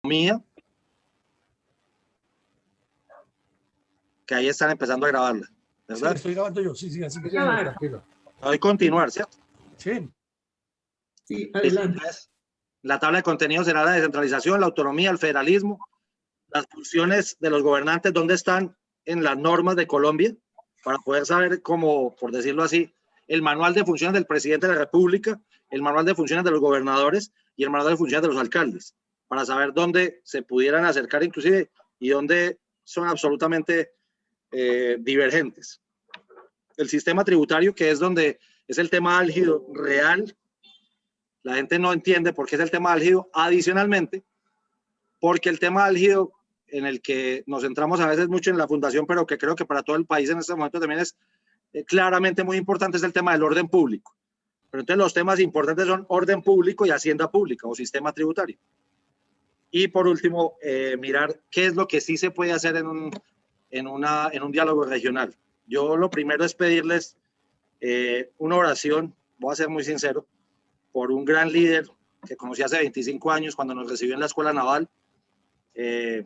Mía, que ahí están empezando a grabarla, ¿verdad? Sí, estoy grabando yo, sí, así que tranquilo. Voy a continuar, ¿cierto? Sí. Sí, adelante. Entonces, la tabla de contenidos será la descentralización, la autonomía, el federalismo, las funciones de los gobernantes, dónde están en las normas de Colombia, para poder saber cómo, por decirlo así, el manual de funciones del presidente de la República, el manual de funciones de los gobernadores y el manual de funciones de los alcaldes, para saber dónde se pudieran acercar inclusive y dónde son absolutamente divergentes. El sistema tributario, que es donde es el tema álgido real, la gente no entiende por qué es el tema álgido, adicionalmente, porque el tema álgido en el que nos centramos a veces mucho en la fundación, pero que creo que para todo el país en este momento también es claramente muy importante, es el tema del orden público. Pero entonces los temas importantes son orden público y hacienda pública o sistema tributario. Y por último, mirar qué es lo que sí se puede hacer en un diálogo regional. Yo lo primero es pedirles una oración, voy a ser muy sincero, por un gran líder que conocí hace 25 años cuando nos recibió en la Escuela Naval, que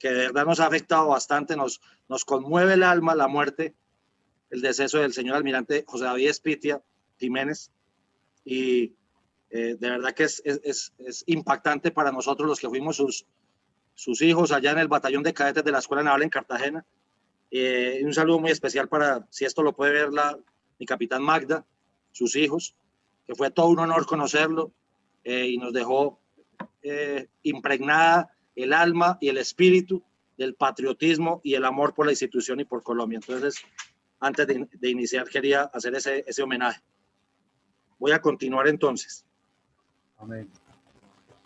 de verdad nos ha afectado bastante, nos conmueve el alma la muerte, el deceso del señor almirante José David Espitia Jiménez, y de verdad que es impactante para nosotros los que fuimos sus hijos allá en el batallón de cadetes de la Escuela Naval en Cartagena. Un saludo muy especial para, si esto lo puede ver mi capitán Magda, sus hijos, que fue todo un honor conocerlo y nos dejó impregnada el alma y el espíritu del patriotismo y el amor por la institución y por Colombia. Entonces, antes de iniciar, quería hacer ese homenaje. Voy a continuar entonces. Amén.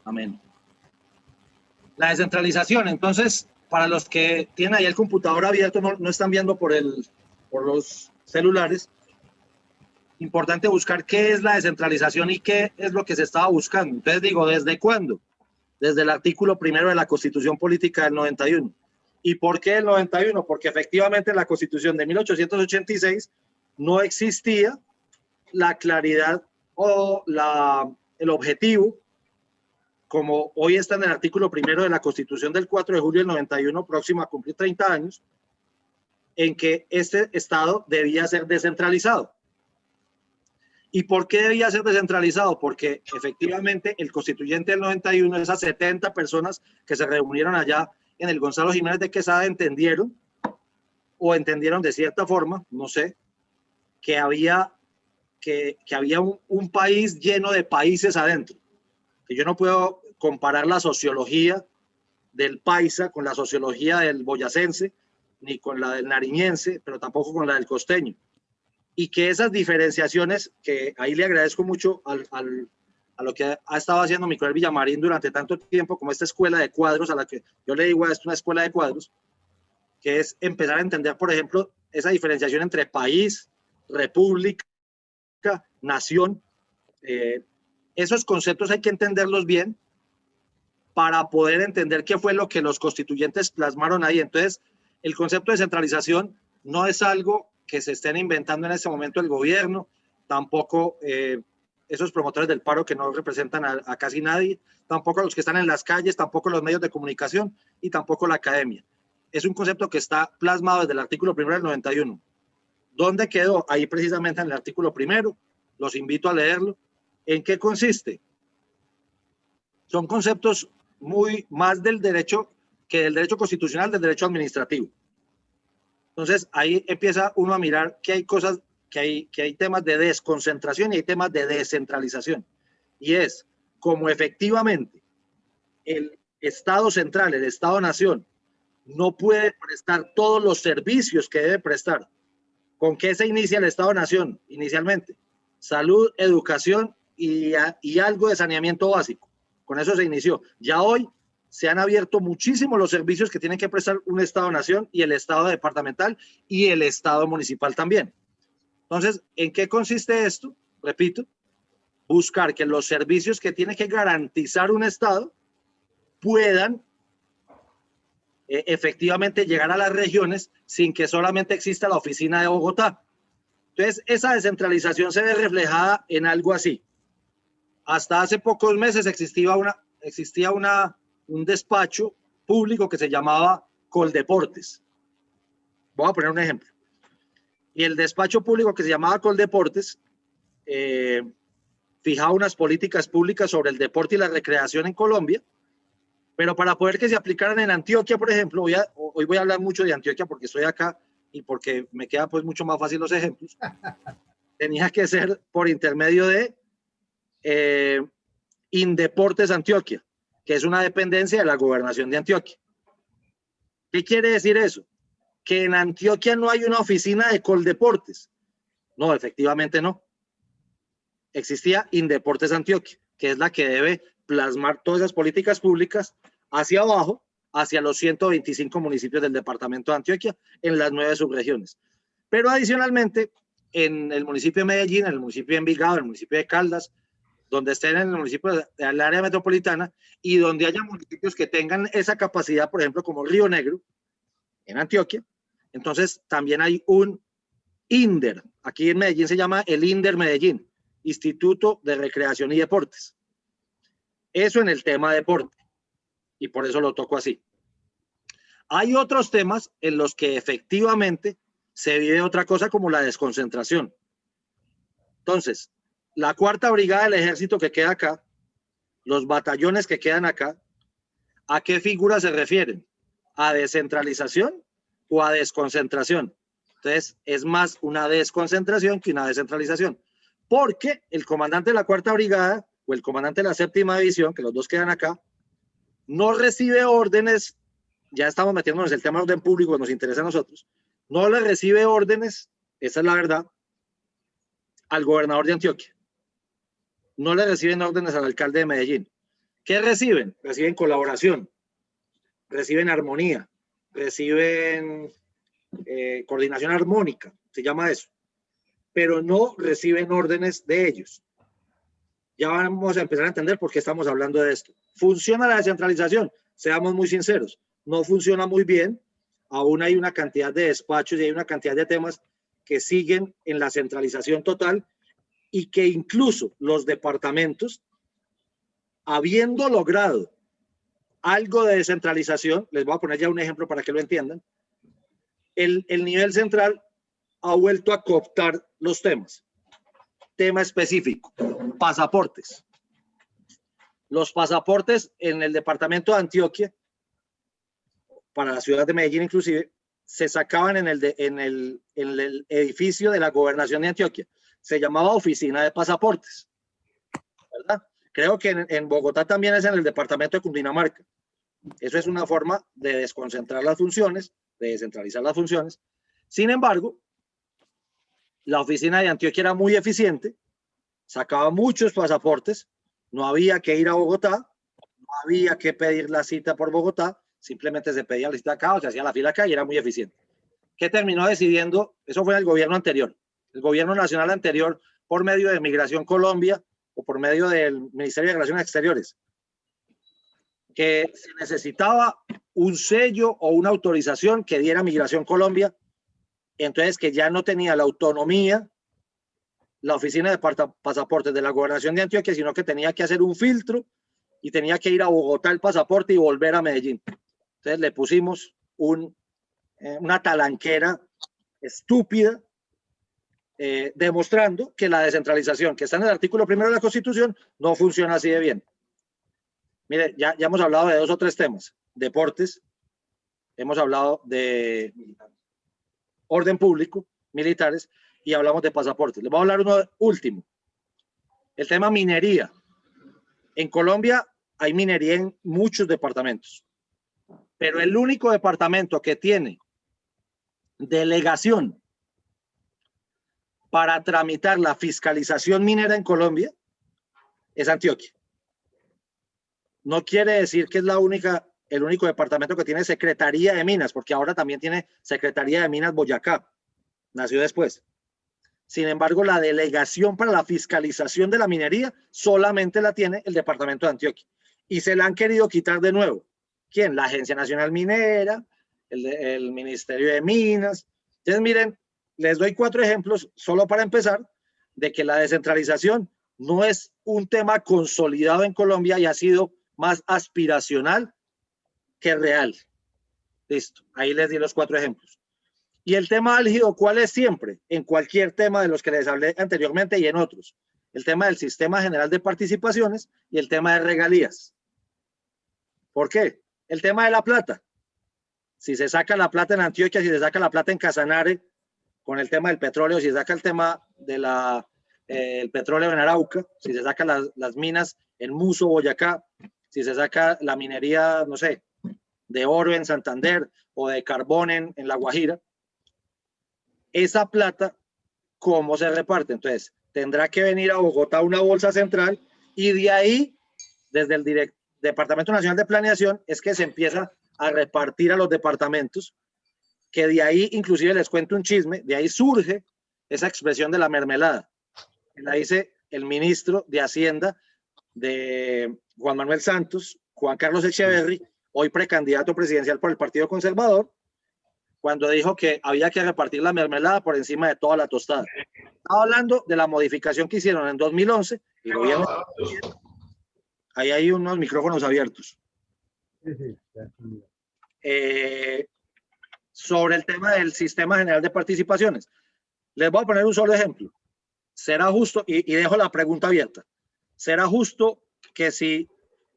Amén. La descentralización, entonces, para los que tienen ahí el computador abierto, no están viendo por los celulares, importante buscar qué es la descentralización y qué es lo que se estaba buscando. Entonces digo, ¿desde cuándo? Desde el artículo 1 de la Constitución Política del 91. ¿Y por qué el 91? Porque efectivamente en la Constitución de 1886 no existía la claridad o el objetivo, como hoy está en el artículo 1 de la Constitución del 4 de julio del 91, próximo a cumplir 30 años, en que este Estado debía ser descentralizado. ¿Y por qué debía ser descentralizado? Porque efectivamente el constituyente del 91, esas 70 personas que se reunieron allá en el Gonzalo Jiménez de Quesada, entendieron de cierta forma, no sé, que había un país lleno de países adentro. Que yo no puedo comparar la sociología del paisa con la sociología del boyacense, ni con la del nariñense, pero tampoco con la del costeño. Y que esas diferenciaciones, que ahí le agradezco mucho a lo que ha estado haciendo Micael Villamarín durante tanto tiempo, como esta escuela de cuadros, a la que yo le digo a esto una escuela de cuadros, que es empezar a entender, por ejemplo, esa diferenciación entre país, república, nación. Esos conceptos hay que entenderlos bien para poder entender qué fue lo que los constituyentes plasmaron ahí. Entonces, el concepto de centralización no es algo que se estén inventando en este momento el gobierno, tampoco esos promotores del paro que no representan a casi nadie, tampoco los que están en las calles, tampoco los medios de comunicación y tampoco la academia. Es un concepto que está plasmado desde el artículo 1 del 91. ¿Dónde quedó? Ahí precisamente en el artículo 1. Los invito a leerlo. ¿En qué consiste? Son conceptos muy más del derecho que del derecho constitucional, del derecho administrativo. Entonces ahí empieza uno a mirar que hay cosas, que hay temas de desconcentración y hay temas de descentralización. Y es como efectivamente el Estado central, el Estado-nación, no puede prestar todos los servicios que debe prestar. ¿Con qué se inicia el Estado-nación inicialmente? Salud, educación y algo de saneamiento básico. Con eso se inició. Ya hoy se han abierto muchísimo los servicios que tienen que prestar un Estado-nación y el Estado departamental y el Estado municipal también. Entonces, ¿en qué consiste esto? Repito, buscar que los servicios que tiene que garantizar un Estado puedan efectivamente llegar a las regiones sin que solamente exista la oficina de Bogotá. Entonces, esa descentralización se ve reflejada en algo así. Hasta hace pocos meses existía una un despacho público que se llamaba Coldeportes. Voy a poner un ejemplo. Y el despacho público que se llamaba Coldeportes fijaba unas políticas públicas sobre el deporte y la recreación en Colombia, pero para poder que se aplicaran en Antioquia, por ejemplo, hoy voy a hablar mucho de Antioquia porque estoy acá y porque me queda pues mucho más fácil los ejemplos, tenía que ser por intermedio de Indeportes Antioquia, que es una dependencia de la gobernación de Antioquia. ¿Qué quiere decir eso? Que en Antioquia no hay una oficina de Coldeportes. No, efectivamente no. Existía Indeportes Antioquia, que es la que debe plasmar todas esas políticas públicas hacia abajo, hacia los 125 municipios del departamento de Antioquia, en las 9 subregiones. Pero adicionalmente, en el municipio de Medellín, en el municipio de Envigado, en el municipio de Caldas, donde estén en el municipio del área metropolitana y donde haya municipios que tengan esa capacidad, por ejemplo, como Río Negro, en Antioquia, entonces también hay un INDER. Aquí en Medellín se llama el INDER Medellín, Instituto de Recreación y Deportes. Eso en el tema deporte, y por eso lo toco así. Hay otros temas en los que efectivamente se vive otra cosa como la desconcentración. Entonces, la 4ª Brigada del Ejército que queda acá, los batallones que quedan acá, ¿a qué figura se refieren? ¿A descentralización o a desconcentración? Entonces, es más una desconcentración que una descentralización. Porque el comandante de la 4ª Brigada o el comandante de la 7ª División, que los dos quedan acá, no recibe órdenes, ya estamos metiéndonos en el tema de orden público que nos interesa a nosotros, no le recibe órdenes, esa es la verdad, al gobernador de Antioquia. No le reciben órdenes al alcalde de Medellín. ¿Qué reciben? Reciben colaboración, reciben armonía, reciben coordinación armónica, se llama eso, pero no reciben órdenes de ellos. Ya vamos a empezar a entender por qué estamos hablando de esto. ¿Funciona la descentralización? Seamos muy sinceros, no funciona muy bien. Aún hay una cantidad de despachos y hay una cantidad de temas que siguen en la centralización total y que incluso los departamentos, habiendo logrado algo de descentralización, les voy a poner ya un ejemplo para que lo entiendan, el nivel central ha vuelto a cooptar los temas. Tema específico, pasaportes. Los pasaportes en el departamento de Antioquia, para la ciudad de Medellín inclusive, se sacaban en el edificio de la gobernación de Antioquia. Se llamaba Oficina de Pasaportes, ¿verdad? Creo que en Bogotá también es en el departamento de Cundinamarca. Eso es una forma de desconcentrar las funciones, de descentralizar las funciones. Sin embargo, la oficina de Antioquia era muy eficiente, sacaba muchos pasaportes, no había que ir a Bogotá, no había que pedir la cita por Bogotá, simplemente se pedía la cita acá o se hacía la fila acá y era muy eficiente. ¿Qué terminó decidiendo? Eso fue en el gobierno anterior. El gobierno nacional anterior, por medio de Migración Colombia o por medio del Ministerio de Relaciones Exteriores, que se necesitaba un sello o una autorización que diera Migración Colombia, entonces que ya no tenía la autonomía la oficina de pasaportes de la gobernación de Antioquia, sino que tenía que hacer un filtro y tenía que ir a Bogotá el pasaporte y volver a Medellín. Entonces le pusimos una talanquera estúpida, demostrando que la descentralización que está en el artículo 1 de la Constitución no funciona así de bien. Mire, ya hemos hablado de 2 o 3 temas. Deportes, hemos hablado de orden público, militares, y hablamos de pasaportes. Les voy a hablar uno último. El tema minería. En Colombia hay minería en muchos departamentos, pero el único departamento que tiene delegación para tramitar la fiscalización minera en Colombia es Antioquia. No quiere decir que es el único departamento que tiene Secretaría de Minas, porque ahora también tiene Secretaría de Minas Boyacá. Nació después. Sin embargo, la delegación para la fiscalización de la minería solamente la tiene el departamento de Antioquia. Y se la han querido quitar de nuevo. ¿Quién? La Agencia Nacional Minera, el Ministerio de Minas. Entonces, miren, les doy 4 ejemplos solo para empezar de que la descentralización no es un tema consolidado en Colombia y ha sido más aspiracional que real. Listo, ahí les di los 4 ejemplos. Y el tema álgido, ¿cuál es siempre? En cualquier tema de los que les hablé anteriormente y en otros. El tema del sistema general de participaciones y el tema de regalías. ¿Por qué? El tema de la plata. Si se saca la plata en Antioquia, si se saca la plata en Casanare, con el tema del petróleo, si se saca el tema de el petróleo en Arauca, si se saca las minas en Muso, Boyacá, si se saca la minería, no sé, de oro en Santander o de carbón en La Guajira, esa plata, ¿cómo se reparte? Entonces, tendrá que venir a Bogotá una bolsa central y de ahí, desde el Departamento Nacional de Planeación, es que se empieza a repartir a los departamentos, que de ahí, inclusive les cuento un chisme, de ahí surge esa expresión de la mermelada. La dice el ministro de Hacienda de Juan Manuel Santos, Juan Carlos Echeverry, hoy precandidato presidencial por el Partido Conservador, cuando dijo que había que repartir la mermelada por encima de toda la tostada. Estaba hablando de la modificación que hicieron en 2011, y el gobierno, ahí hay unos micrófonos abiertos, sobre el tema del Sistema General de Participaciones. Les voy a poner un solo ejemplo. ¿Será justo, y dejo la pregunta abierta, será justo que si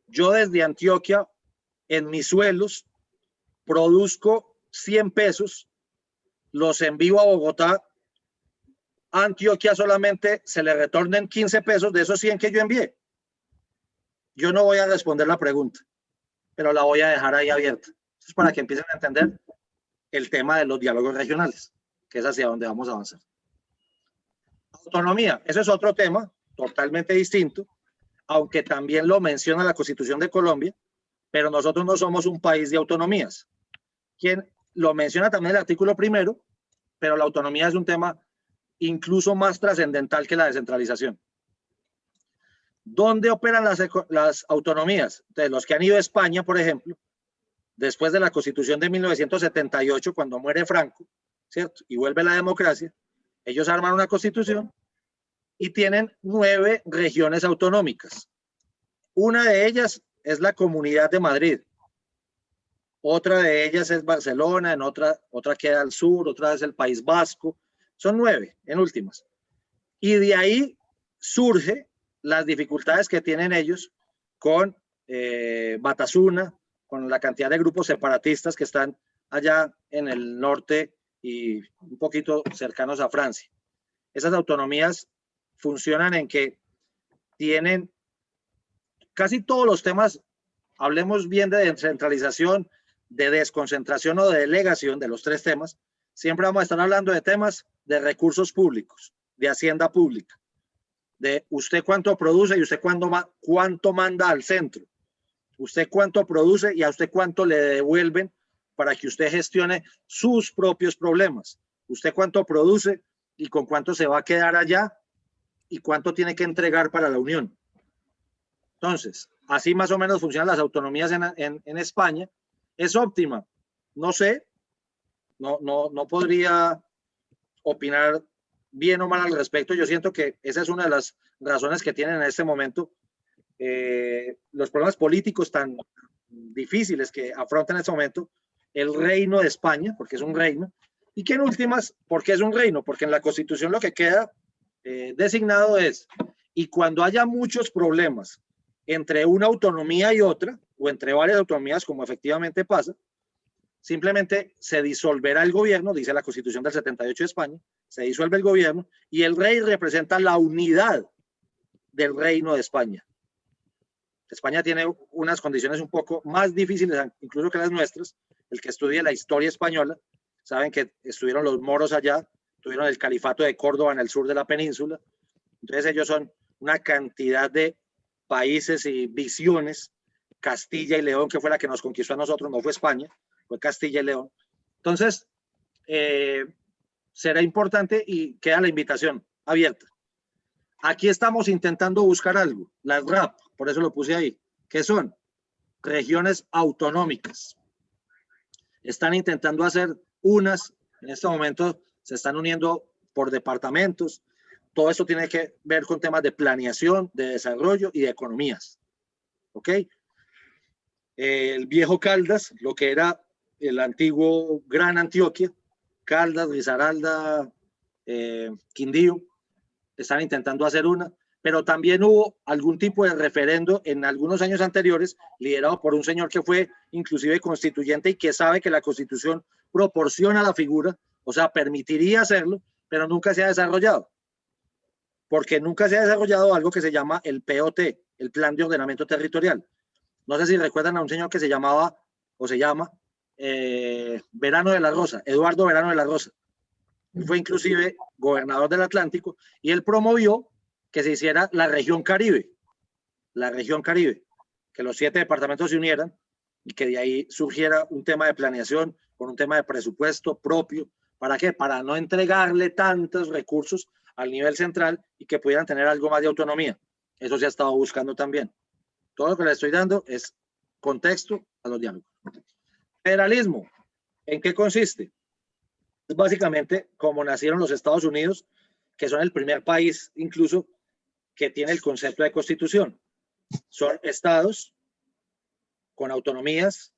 yo desde Antioquia, en mis suelos, produzco 100 pesos, los envío a Bogotá, a Antioquia solamente se le retornen 15 pesos de esos 100 que yo envié? Yo no voy a responder la pregunta, pero la voy a dejar ahí abierta. Eso es para que empiecen a entender el tema de los diálogos regionales, que es hacia donde vamos a avanzar. Autonomía, ese es otro tema totalmente distinto, aunque también lo menciona la Constitución de Colombia, pero nosotros no somos un país de autonomías. Quien lo menciona también el artículo 1, pero la autonomía es un tema incluso más trascendental que la descentralización. ¿Dónde operan las autonomías? Entonces, los que han ido a España, por ejemplo, después de la Constitución de 1978, cuando muere Franco, ¿cierto? Y vuelve la democracia, ellos arman una constitución y tienen 9 regiones autonómicas. Una de ellas es la Comunidad de Madrid. Otra de ellas es Barcelona, otra queda al sur, otra es el País Vasco. Son 9 en últimas. Y de ahí surge las dificultades que tienen ellos con Batasuna, con la cantidad de grupos separatistas que están allá en el norte y un poquito cercanos a Francia. Esas autonomías funcionan en que tienen casi todos los temas, hablemos bien de descentralización, de desconcentración o de delegación, de los 3 temas, siempre vamos a estar hablando de temas de recursos públicos, de hacienda pública, de usted cuánto produce y usted cuánto manda al centro, usted cuánto produce y a usted cuánto le devuelven para que usted gestione sus propios problemas, usted cuánto produce y con cuánto se va a quedar allá y cuánto tiene que entregar para la Unión. Entonces, así más o menos funcionan las autonomías en España. ¿Es óptima? No sé, no podría opinar bien o mal al respecto. Yo siento que esa es una de las razones que tienen en este momento los problemas políticos tan difíciles que afronta en este momento el reino de España, porque es un reino, y que en últimas, ¿por qué es un reino? Porque en la Constitución lo que queda designado es, y cuando haya muchos problemas entre una autonomía y otra, o entre varias autonomías, como efectivamente pasa, simplemente se disolverá el gobierno, dice la Constitución del 78 de España, se disuelve el gobierno y el rey representa la unidad del reino de España. España tiene unas condiciones un poco más difíciles, incluso que las nuestras. El que estudie la historia española, saben que estuvieron los moros allá, tuvieron el califato de Córdoba en el sur de la península. Entonces ellos son una cantidad de países y visiones. Castilla y León, que fue la que nos conquistó a nosotros, no fue España, fue Castilla y León. Entonces, será importante y queda la invitación abierta. Aquí estamos intentando buscar algo, las RAP, por eso lo puse ahí, que son regiones autonómicas. Están intentando hacer unas, en este momento se están uniendo por departamentos. Todo esto tiene que ver con temas de planeación, de desarrollo y de economías. ¿Ok? el viejo Caldas, lo que era el antiguo Gran Antioquia, Caldas, Risaralda, Quindío, están intentando hacer una, pero también hubo algún tipo de referendo en algunos años anteriores, liderado por un señor que fue inclusive constituyente y que sabe que la Constitución proporciona la figura, o sea, permitiría hacerlo, pero nunca se ha desarrollado, porque nunca se ha desarrollado algo que se llama el POT, el Plan de Ordenamiento Territorial. No sé si recuerdan a un señor que se llamaba, o se llama, Verano de la Rosa, Eduardo Verano de la Rosa. Él fue inclusive gobernador del Atlántico y él promovió que se hiciera la región Caribe, que los 7 departamentos se unieran y que de ahí surgiera un tema de planeación con un tema de presupuesto propio. ¿Para qué? Para no entregarle tantos recursos al nivel central y que pudieran tener algo más de autonomía. Eso se ha estado buscando también. Todo lo que le estoy dando es contexto a los diálogos. Federalismo, ¿en qué consiste? Es básicamente como nacieron los Estados Unidos, que son el primer país incluso que tiene el concepto de constitución. Son estados con autonomías,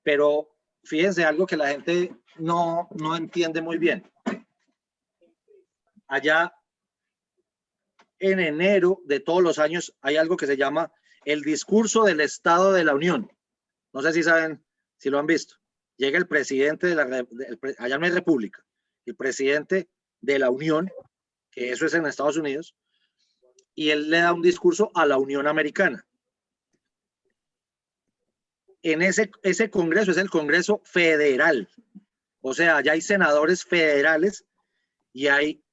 pero fíjense algo que la gente no entiende muy bien. Allá en enero de todos los años hay algo que se llama el discurso del Estado de la Unión. No sé si saben, si lo han visto. Llega el presidente allá no hay república, el presidente de la Unión, que eso es en Estados Unidos, y él le da un discurso a la Unión Americana. En ese Congreso es el Congreso Federal. O sea, allá hay senadores federales y hay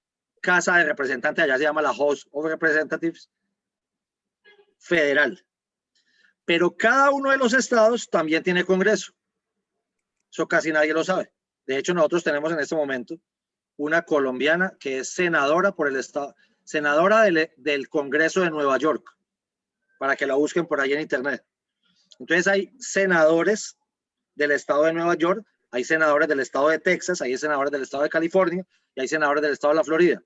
Casa de Representantes, allá se llama la House of Representatives federal. Pero cada uno de los estados también tiene Congreso. Eso casi nadie lo sabe. De hecho, nosotros tenemos en este momento una colombiana que es senadora por el estado, senadora del Congreso de Nueva York, para que la busquen por ahí en internet. Entonces hay senadores del estado de Nueva York, hay senadores del estado de Texas, hay senadores del estado de California y hay senadores del estado de la Florida.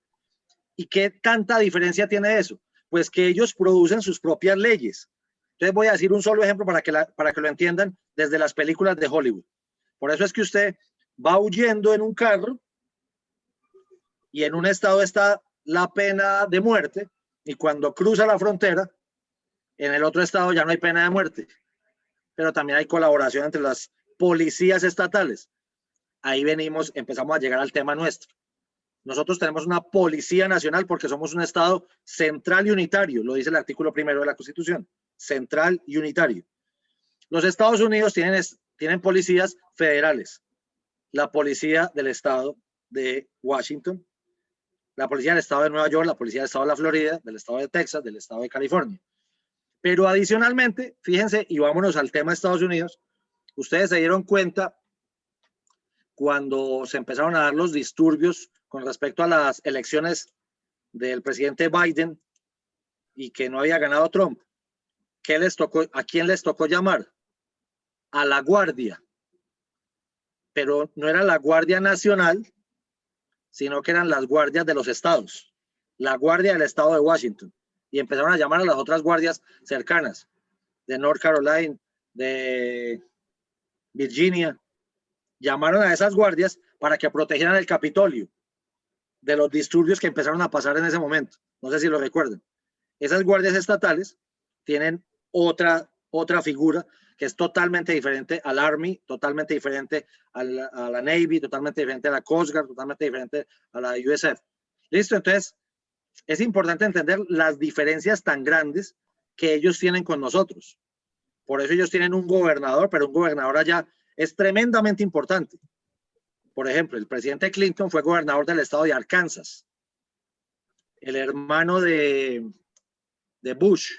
¿Y qué tanta diferencia tiene eso? Pues que ellos producen sus propias leyes. Entonces voy a decir un solo ejemplo para que lo entiendan desde las películas de Hollywood. Por eso es que usted va huyendo en un carro y en un estado está la pena de muerte y cuando cruza la frontera, en el otro estado ya no hay pena de muerte. Pero también hay colaboración entre las policías estatales. Ahí empezamos a llegar al tema nuestro. Nosotros tenemos una policía nacional porque somos un estado central y unitario, lo dice el artículo 1 de la Constitución, central y unitario. Los Estados Unidos tienen policías federales, la policía del estado de Washington, la policía del estado de Nueva York, la policía del estado de la Florida, del estado de Texas, del estado de California. Pero adicionalmente, fíjense, y vámonos al tema de Estados Unidos, ustedes se dieron cuenta cuando se empezaron a dar los disturbios con respecto a las elecciones del presidente Biden y que no había ganado Trump. ¿A quién les tocó llamar? A la Guardia. Pero no era la Guardia Nacional, sino que eran las guardias de los estados. La Guardia del estado de Washington. Y empezaron a llamar a las otras guardias cercanas, de North Carolina, de Virginia. Llamaron a esas guardias para que protegieran el Capitolio de los disturbios que empezaron a pasar en ese momento. No sé si lo recuerdan. Esas guardias estatales tienen otra figura que es totalmente diferente al Army, totalmente diferente a la Navy, totalmente diferente a la Coast Guard, totalmente diferente a la USF. ¿Listo? Entonces, es importante entender las diferencias tan grandes que ellos tienen con nosotros. Por eso ellos tienen un gobernador, pero un gobernador allá es tremendamente importante. Por ejemplo, el presidente Clinton fue gobernador del estado de Arkansas. El hermano de Bush,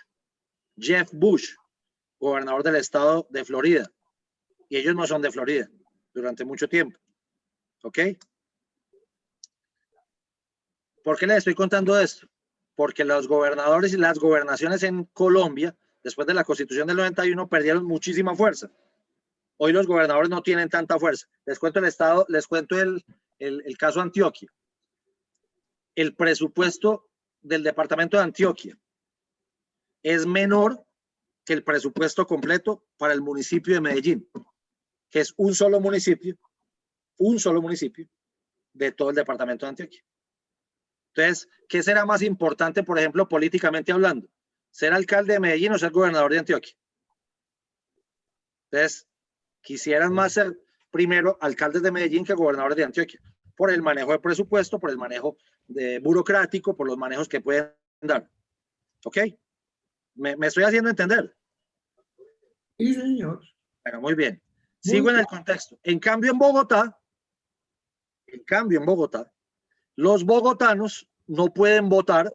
Jeff Bush, gobernador del estado de Florida. Y ellos no son de Florida durante mucho tiempo. ¿Ok? ¿Por qué les estoy contando esto? Porque los gobernadores y las gobernaciones en Colombia, después de la Constitución del 91, perdieron muchísima fuerza. Hoy los gobernadores no tienen tanta fuerza. Les cuento el estado, les cuento el caso Antioquia. El presupuesto del departamento de Antioquia es menor que el presupuesto completo para el municipio de Medellín, que es un solo municipio de todo el departamento de Antioquia. Entonces, ¿qué será más importante, por ejemplo, políticamente hablando? ¿Ser alcalde de Medellín o ser gobernador de Antioquia? Entonces, quisieran más ser primero alcaldes de Medellín que gobernadores de Antioquia, por el manejo de presupuesto, por el manejo burocrático, por los manejos que pueden dar. ¿Ok? ¿Me estoy haciendo entender? Sí, señor. Bueno, muy bien. Sigo en el contexto. En cambio, en Bogotá, los bogotanos no pueden votar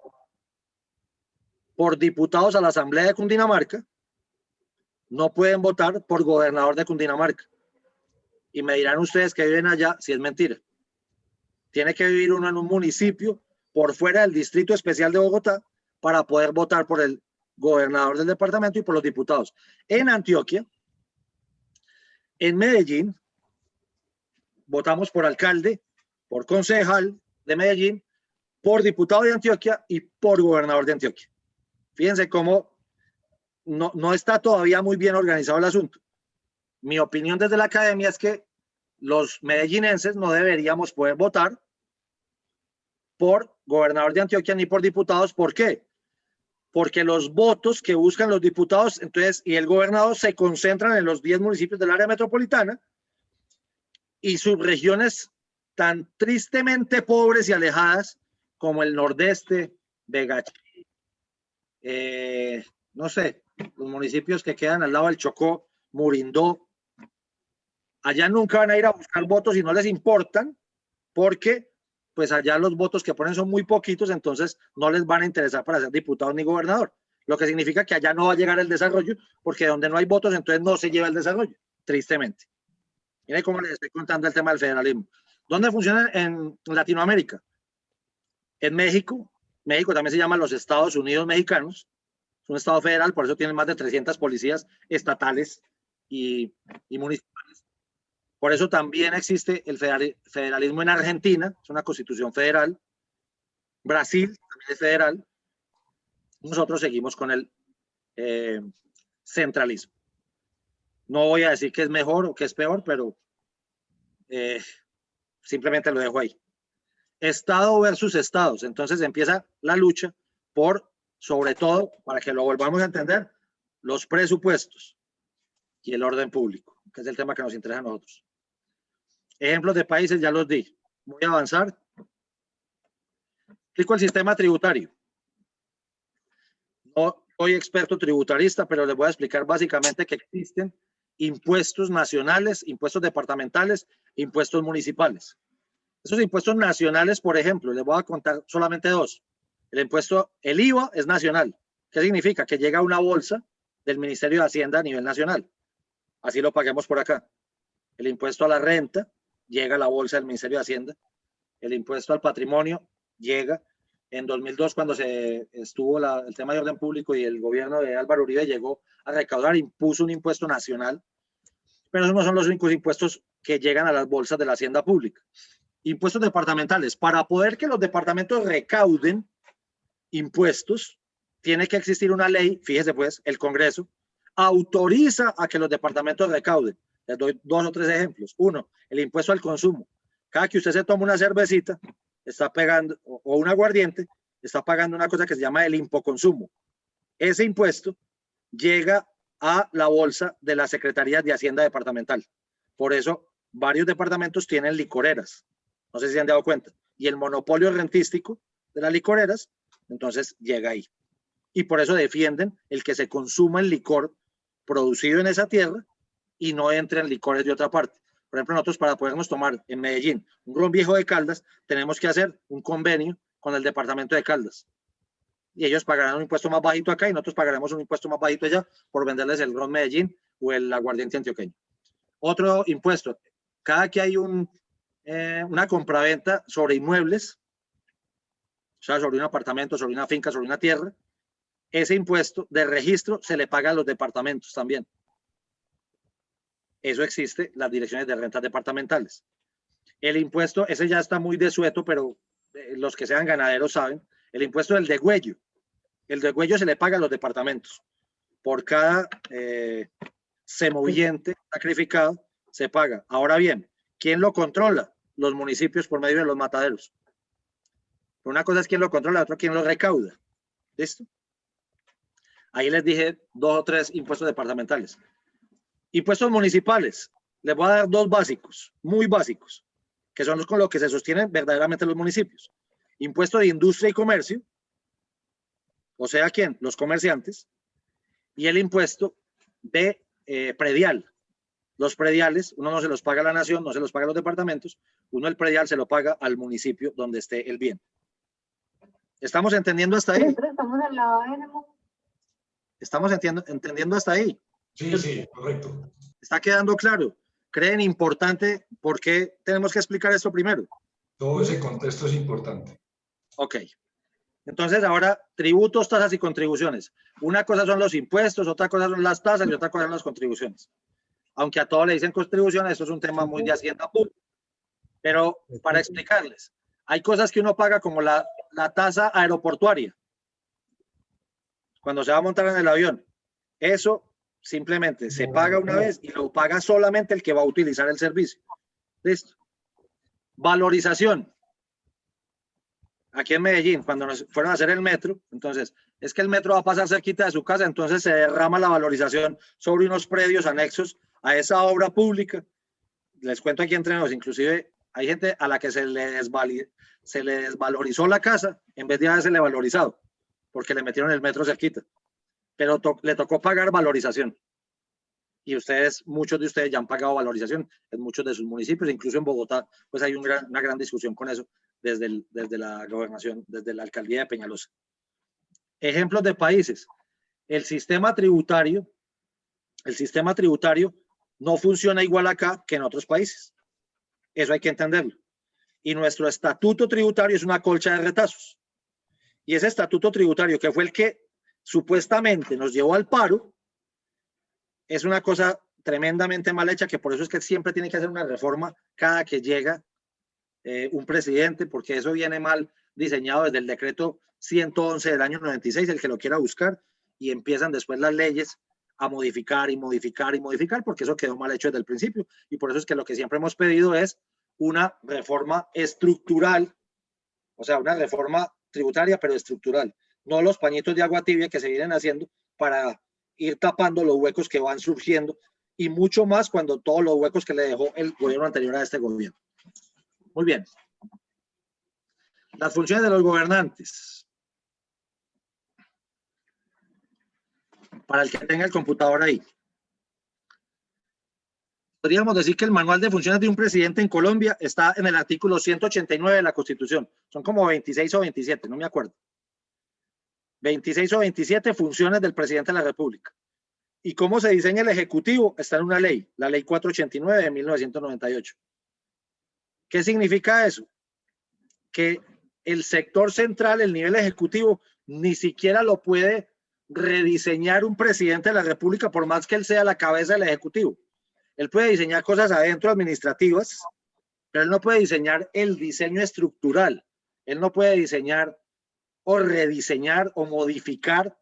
por diputados a la Asamblea de Cundinamarca, no pueden votar por gobernador de Cundinamarca. Y me dirán ustedes que viven allá si es mentira. Tiene que vivir uno en un municipio por fuera del Distrito Especial de Bogotá para poder votar por el gobernador del departamento y por los diputados. En Antioquia, en Medellín, votamos por alcalde, por concejal de Medellín, por diputado de Antioquia y por gobernador de Antioquia. Fíjense cómo no está todavía muy bien organizado el asunto. Mi opinión desde la academia es que los medellinenses no deberíamos poder votar por gobernador de Antioquia ni por diputados. ¿Por qué? Porque los votos que buscan los diputados entonces y el gobernador se concentran en los 10 municipios del área metropolitana y subregiones tan tristemente pobres y alejadas como el nordeste, Vegachí, no sé, los municipios que quedan al lado del Chocó, Murindó, allá nunca van a ir a buscar votos y no les importan porque pues allá los votos que ponen son muy poquitos, entonces no les van a interesar para ser diputado ni gobernador, lo que significa que allá no va a llegar el desarrollo porque donde no hay votos entonces no se lleva el desarrollo, tristemente. Miren cómo les estoy contando el tema del federalismo. ¿Dónde funciona en Latinoamérica? En México. México también se llama los Estados Unidos Mexicanos. Es un estado federal, por eso tienen más de 300 policías estatales y municipales. Por eso también existe el federalismo en Argentina, es una constitución federal. Brasil también es federal. Nosotros seguimos con el centralismo. No voy a decir que es mejor o que es peor, pero simplemente lo dejo ahí. Estado versus estados. Entonces empieza la lucha por, sobre todo, para que lo volvamos a entender, los presupuestos y el orden público, que es el tema que nos interesa a nosotros. Ejemplos de países ya los di. Voy a avanzar. Explico el sistema tributario. No soy experto tributarista, pero les voy a explicar básicamente que existen impuestos nacionales, impuestos departamentales, impuestos municipales. Esos impuestos nacionales, por ejemplo, les voy a contar solamente dos. El IVA es nacional. ¿Qué significa? Que llega a una bolsa del Ministerio de Hacienda a nivel nacional. Así lo paguemos por acá. El impuesto a la renta llega a la bolsa del Ministerio de Hacienda. El impuesto al patrimonio llega. En 2002, cuando se estuvo el tema de orden público y el gobierno de Álvaro Uribe llegó a recaudar, impuso un impuesto nacional. Pero esos no son los únicos impuestos que llegan a las bolsas de la hacienda pública. Impuestos departamentales. Para poder que los departamentos recauden impuestos, tiene que existir una ley, fíjese pues, el Congreso autoriza a que los departamentos recauden. Les doy 2 o 3 ejemplos. Uno, el impuesto al consumo. Cada que usted se toma una cervecita, está pagando, o un aguardiente, está pagando una cosa que se llama el impoconsumo. Ese impuesto llega a la bolsa de la Secretaría de Hacienda Departamental. Por eso, varios departamentos tienen licoreras. No sé si se han dado cuenta. Y el monopolio rentístico de las licoreras, entonces llega ahí. Y por eso defienden el que se consuma el licor producido en esa tierra y no entren licores de otra parte. Por ejemplo, nosotros para podernos tomar en Medellín un ron viejo de Caldas, tenemos que hacer un convenio con el departamento de Caldas. Y ellos pagarán un impuesto más bajito acá y nosotros pagaremos un impuesto más bajito allá por venderles el ron Medellín o el aguardiente antioqueño. Otro impuesto, cada que hay una compraventa sobre inmuebles, o sea, sobre un apartamento, sobre una finca, sobre una tierra, ese impuesto de registro se le paga a los departamentos también. Eso existe, las direcciones de rentas departamentales. El impuesto, ese ya está muy desueto, pero los que sean ganaderos saben, el impuesto del degüello. El degüello se le paga a los departamentos. por cada semoyente sacrificado se paga. Ahora bien, ¿quién lo controla? Los municipios por medio de los mataderos. Una cosa es quién lo controla, otra quién lo recauda. ¿Listo? Ahí les dije 2 o 3 impuestos departamentales. Impuestos municipales. Les voy a dar 2 básicos, muy básicos, que son los con los que se sostienen verdaderamente los municipios. Impuesto de industria y comercio, o sea, ¿quién? Los comerciantes. Y el impuesto de predial. Los prediales, uno no se los paga a la nación, no se los paga a los departamentos, uno el predial se lo paga al municipio donde esté el bien. ¿Estamos entendiendo hasta ahí? Estamos al lado de ¿Estamos entendiendo hasta ahí? Sí, correcto. ¿Está quedando claro? ¿Creen importante por qué tenemos que explicar esto primero? Todo ese contexto es importante. Ok. Entonces ahora, tributos, tasas y contribuciones. Una cosa son los impuestos, otra cosa son las tasas y otra cosa son las contribuciones. Aunque a todos le dicen contribuciones, esto es un tema muy de Hacienda pública. Pero para explicarles, hay cosas que uno paga como la tasa aeroportuaria. Cuando se va a montar en el avión. Eso simplemente se paga una vez y lo paga solamente el que va a utilizar el servicio. ¿Listo? Valorización. Aquí en Medellín, cuando nos fueron a hacer el metro, entonces, es que el metro va a pasar cerquita de su casa, entonces se derrama la valorización sobre unos predios anexos a esa obra pública. Les cuento aquí entre nos, inclusive hay gente a la que se le desvalorizó la casa en vez de haberse le valorizado, porque le metieron el metro cerquita. Pero le tocó pagar valorización. Y ustedes, muchos de ustedes ya han pagado valorización en muchos de sus municipios, incluso en Bogotá, pues hay una gran discusión con eso desde la gobernación, desde la alcaldía de Peñalosa. Ejemplos de países. El sistema tributario no funciona igual acá que en otros países. Eso hay que entenderlo. Y nuestro estatuto tributario es una colcha de retazos. Y ese estatuto tributario, que fue el que supuestamente nos llevó al paro, es una cosa tremendamente mal hecha, que por eso es que siempre tiene que hacer una reforma cada que llega un presidente, porque eso viene mal diseñado desde el decreto 111 del año 96, el que lo quiera buscar, y empiezan después las leyes a modificar y modificar y modificar, porque eso quedó mal hecho desde el principio. Y por eso es que lo que siempre hemos pedido es una reforma estructural, o sea, una reforma tributaria, pero estructural. No los pañitos de agua tibia que se vienen haciendo para ir tapando los huecos que van surgiendo, y mucho más cuando todos los huecos que le dejó el gobierno anterior a este gobierno. Muy bien. Las funciones de los gobernantes. Para el que tenga el computador ahí. Podríamos decir que el manual de funciones de un presidente en Colombia está en el artículo 189 de la Constitución. Son como 26 o 27, no me acuerdo. 26 o 27 funciones del presidente de la República. Y cómo se diseña el Ejecutivo está en una ley, la ley 489 de 1998. ¿Qué significa eso? Que el sector central, el nivel ejecutivo, ni siquiera lo puede rediseñar un presidente de la República, por más que él sea la cabeza del Ejecutivo. Él puede diseñar cosas adentro administrativas, pero él no puede diseñar el diseño estructural. Él no puede diseñar o rediseñar o modificar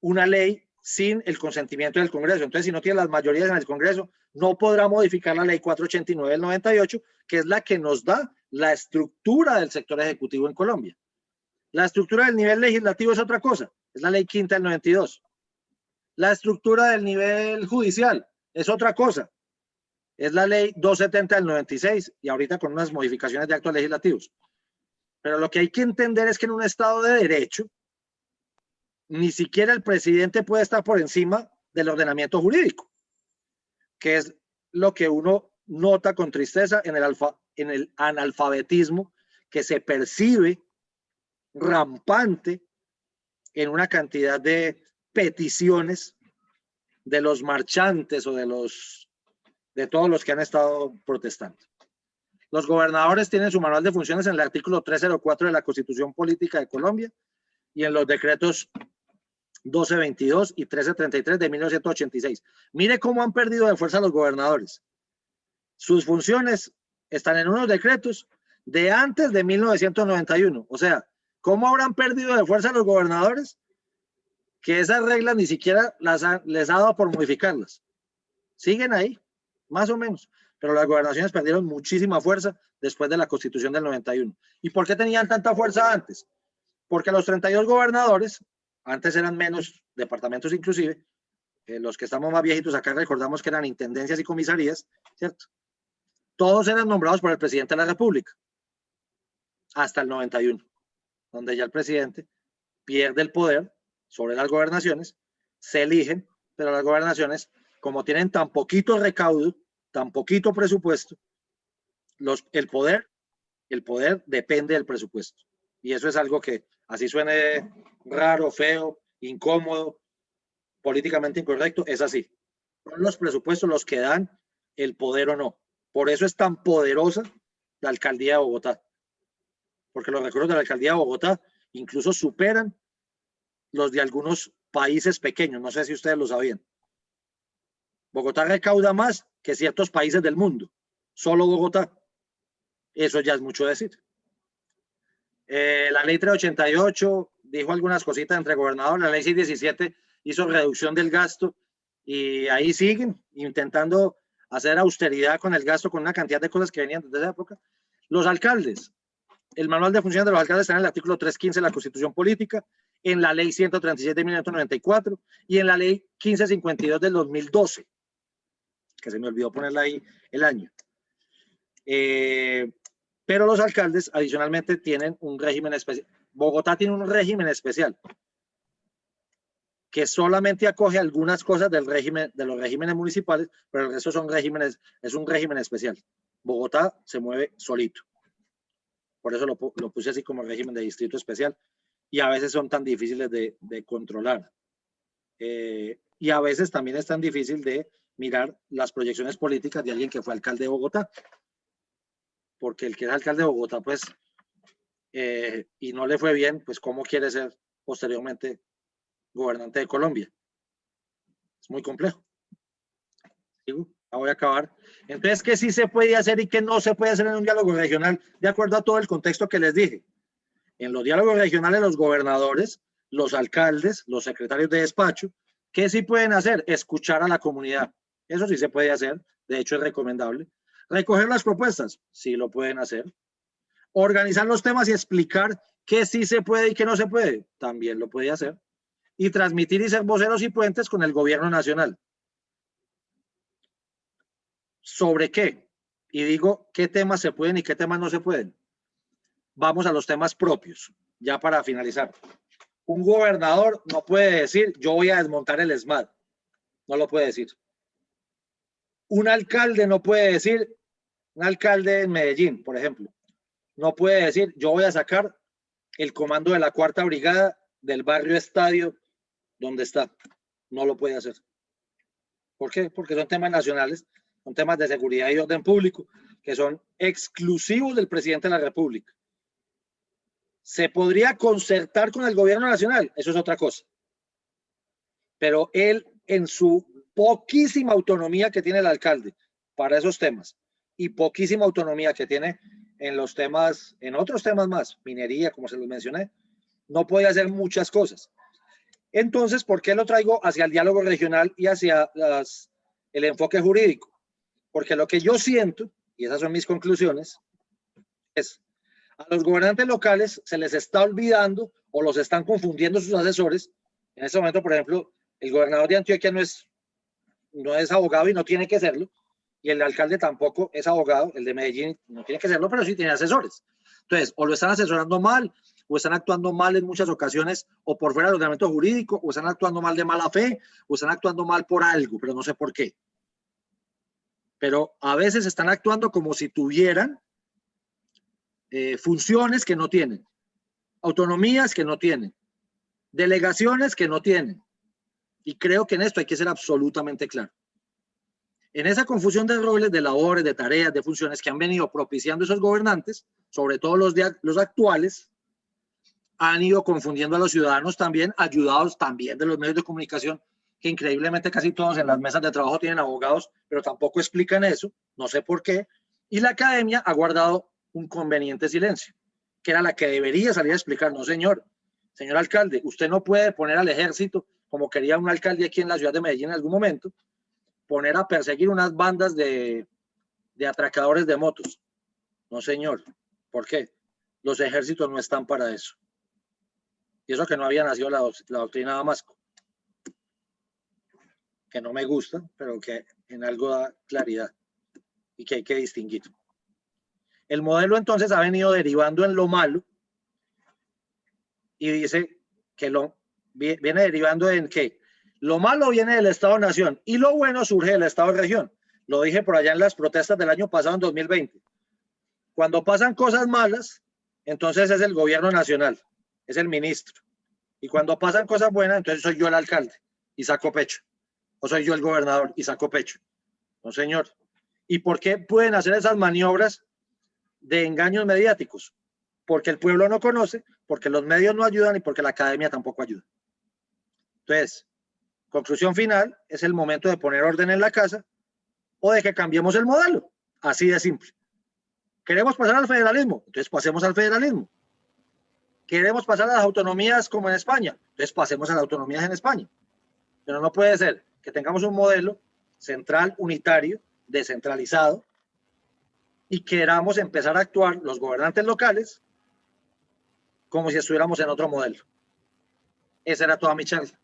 una ley sin el consentimiento del Congreso. Entonces, si no tiene las mayorías en el Congreso, no podrá modificar la ley 489 del 98, que es la que nos da la estructura del sector ejecutivo en Colombia. La estructura del nivel legislativo es otra cosa, es la ley 5ª del 92. La estructura del nivel judicial es otra cosa, es la ley 270 del 96, y ahorita con unas modificaciones de actos legislativos. Pero lo que hay que entender es que en un Estado de Derecho, ni siquiera el presidente puede estar por encima del ordenamiento jurídico, que es lo que uno nota con tristeza en el analfabetismo que se percibe rampante en una cantidad de peticiones de los marchantes o de todos los que han estado protestando. Los gobernadores tienen su manual de funciones en el artículo 304 de la Constitución Política de Colombia y en los decretos 1222 y 1333 de 1986. Mire cómo han perdido de fuerza los gobernadores. Sus funciones están en unos decretos de antes de 1991. O sea, ¿cómo habrán perdido de fuerza los gobernadores? que esas reglas ni siquiera les ha dado por modificarlas. Siguen ahí, más o menos, pero las gobernaciones perdieron muchísima fuerza después de la Constitución del 91. ¿Y por qué tenían tanta fuerza antes? Porque los 32 gobernadores, antes eran menos departamentos inclusive, los que estamos más viejitos acá recordamos que eran intendencias y comisarías, ¿cierto? Todos eran nombrados por el presidente de la República, hasta el 91, donde ya el presidente pierde el poder sobre las gobernaciones, se eligen, pero las gobernaciones, como tienen tan poquito recaudo, tan poquito presupuesto, el poder depende del presupuesto. Y eso es algo que, así suene raro, feo, incómodo, políticamente incorrecto, es así. Son los presupuestos los que dan el poder o no. Por eso es tan poderosa la alcaldía de Bogotá. Porque los recursos de la alcaldía de Bogotá incluso superan los de algunos países pequeños. No sé si ustedes lo sabían. Bogotá recauda más que ciertos países del mundo. Solo Bogotá. Eso ya es mucho decir. La ley 388 dijo algunas cositas entre gobernadores. La ley 617 hizo reducción del gasto y ahí siguen intentando hacer austeridad con el gasto, con una cantidad de cosas que venían desde esa época. Los alcaldes. El manual de funciones de los alcaldes está en el artículo 315 de la Constitución Política, en la ley 136 de 1994 y en la ley 1552 del 2012, que se me olvidó ponerla ahí el año. Pero los alcaldes adicionalmente tienen un régimen especial. Bogotá tiene un régimen especial que solamente acoge algunas cosas del régimen, de los regímenes municipales, pero el resto son regímenes, es un régimen especial. Bogotá se mueve solito. Por eso lo puse así como régimen de distrito especial. Y a veces son tan difíciles de controlar. Y a veces también es tan difícil de mirar las proyecciones políticas de alguien que fue alcalde de Bogotá. Porque el que es alcalde de Bogotá, pues, y no le fue bien, pues, ¿cómo quiere ser posteriormente gobernante de Colombia? Es muy complejo. ¿Sigo? Ya voy a acabar. Entonces, ¿qué sí se puede hacer y qué no se puede hacer en un diálogo regional? De acuerdo a todo el contexto que les dije. En los diálogos regionales, los gobernadores, los alcaldes, los secretarios de despacho, ¿qué sí pueden hacer? Escuchar a la comunidad. Eso sí se puede hacer. De hecho, es recomendable. Recoger las propuestas. Sí lo pueden hacer. Organizar los temas y explicar qué sí se puede y qué no se puede. También lo puede hacer. Y transmitir y ser voceros y puentes con el gobierno nacional. ¿Sobre qué? Y digo, ¿qué temas se pueden y qué temas no se pueden? Vamos a los temas propios, ya para finalizar. Un gobernador no puede decir, yo voy a desmontar el ESMAD. No lo puede decir. Un alcalde no puede decir, un alcalde en Medellín, por ejemplo, no puede decir, yo voy a sacar el comando de la 4ª Brigada del barrio Estadio donde está. No lo puede hacer. ¿Por qué? Porque son temas nacionales, son temas de seguridad y orden público, que son exclusivos del presidente de la República. ¿Se podría concertar con el gobierno nacional? Eso es otra cosa. Pero él, en su poquísima autonomía que tiene el alcalde para esos temas y poquísima autonomía que tiene en los temas, en otros temas más, minería, como se los mencioné, no puede hacer muchas cosas. Entonces, ¿por qué lo traigo hacia el diálogo regional y hacia el enfoque jurídico? Porque lo que yo siento, y esas son mis conclusiones, es a los gobernantes locales se les está olvidando o los están confundiendo sus asesores. En este momento, por ejemplo, el gobernador de Antioquia no es abogado y no tiene que serlo, y el alcalde tampoco es abogado, el de Medellín no tiene que serlo, pero sí tiene asesores. Entonces, o lo están asesorando mal, o están actuando mal en muchas ocasiones, o por fuera del ordenamiento jurídico, o están actuando mal de mala fe, o están actuando mal por algo, pero no sé por qué. Pero a veces están actuando como si tuvieran funciones que no tienen, autonomías que no tienen, delegaciones que no tienen. Y creo que en esto hay que ser absolutamente claro. En esa confusión de roles, de labores, de tareas, de funciones que han venido propiciando esos gobernantes, sobre todo los actuales, han ido confundiendo a los ciudadanos también, ayudados también de los medios de comunicación, que increíblemente casi todos en las mesas de trabajo tienen abogados, pero tampoco explican eso, no sé por qué. Y la academia ha guardado un conveniente silencio, que era la que debería salir a explicar, no señor, señor alcalde, usted no puede poner al ejército, como quería un alcalde aquí en la ciudad de Medellín en algún momento, poner a perseguir unas bandas de atracadores de motos. No, señor. ¿Por qué? Los ejércitos no están para eso. Y eso que no había nacido la doctrina Damasco, que no me gusta, pero que en algo da claridad y que hay que distinguir. El modelo entonces ha venido derivando en lo malo y dice que viene derivando en que lo malo viene del Estado-Nación y lo bueno surge del Estado-Región. Lo dije por allá en las protestas del año pasado, en 2020. Cuando pasan cosas malas, entonces es el gobierno nacional, es el ministro. Y cuando pasan cosas buenas, entonces soy yo el alcalde y saco pecho. O soy yo el gobernador y saco pecho. No, señor. ¿Y por qué pueden hacer esas maniobras de engaños mediáticos? Porque el pueblo no conoce, porque los medios no ayudan y porque la academia tampoco ayuda. Entonces, conclusión final, es el momento de poner orden en la casa o de que cambiemos el modelo. Así de simple. ¿Queremos pasar al federalismo? Entonces pasemos al federalismo. ¿Queremos pasar a las autonomías como en España? Entonces pasemos a las autonomías en España. Pero no puede ser que tengamos un modelo central, unitario, descentralizado, y queramos empezar a actuar los gobernantes locales como si estuviéramos en otro modelo. Esa era toda mi charla.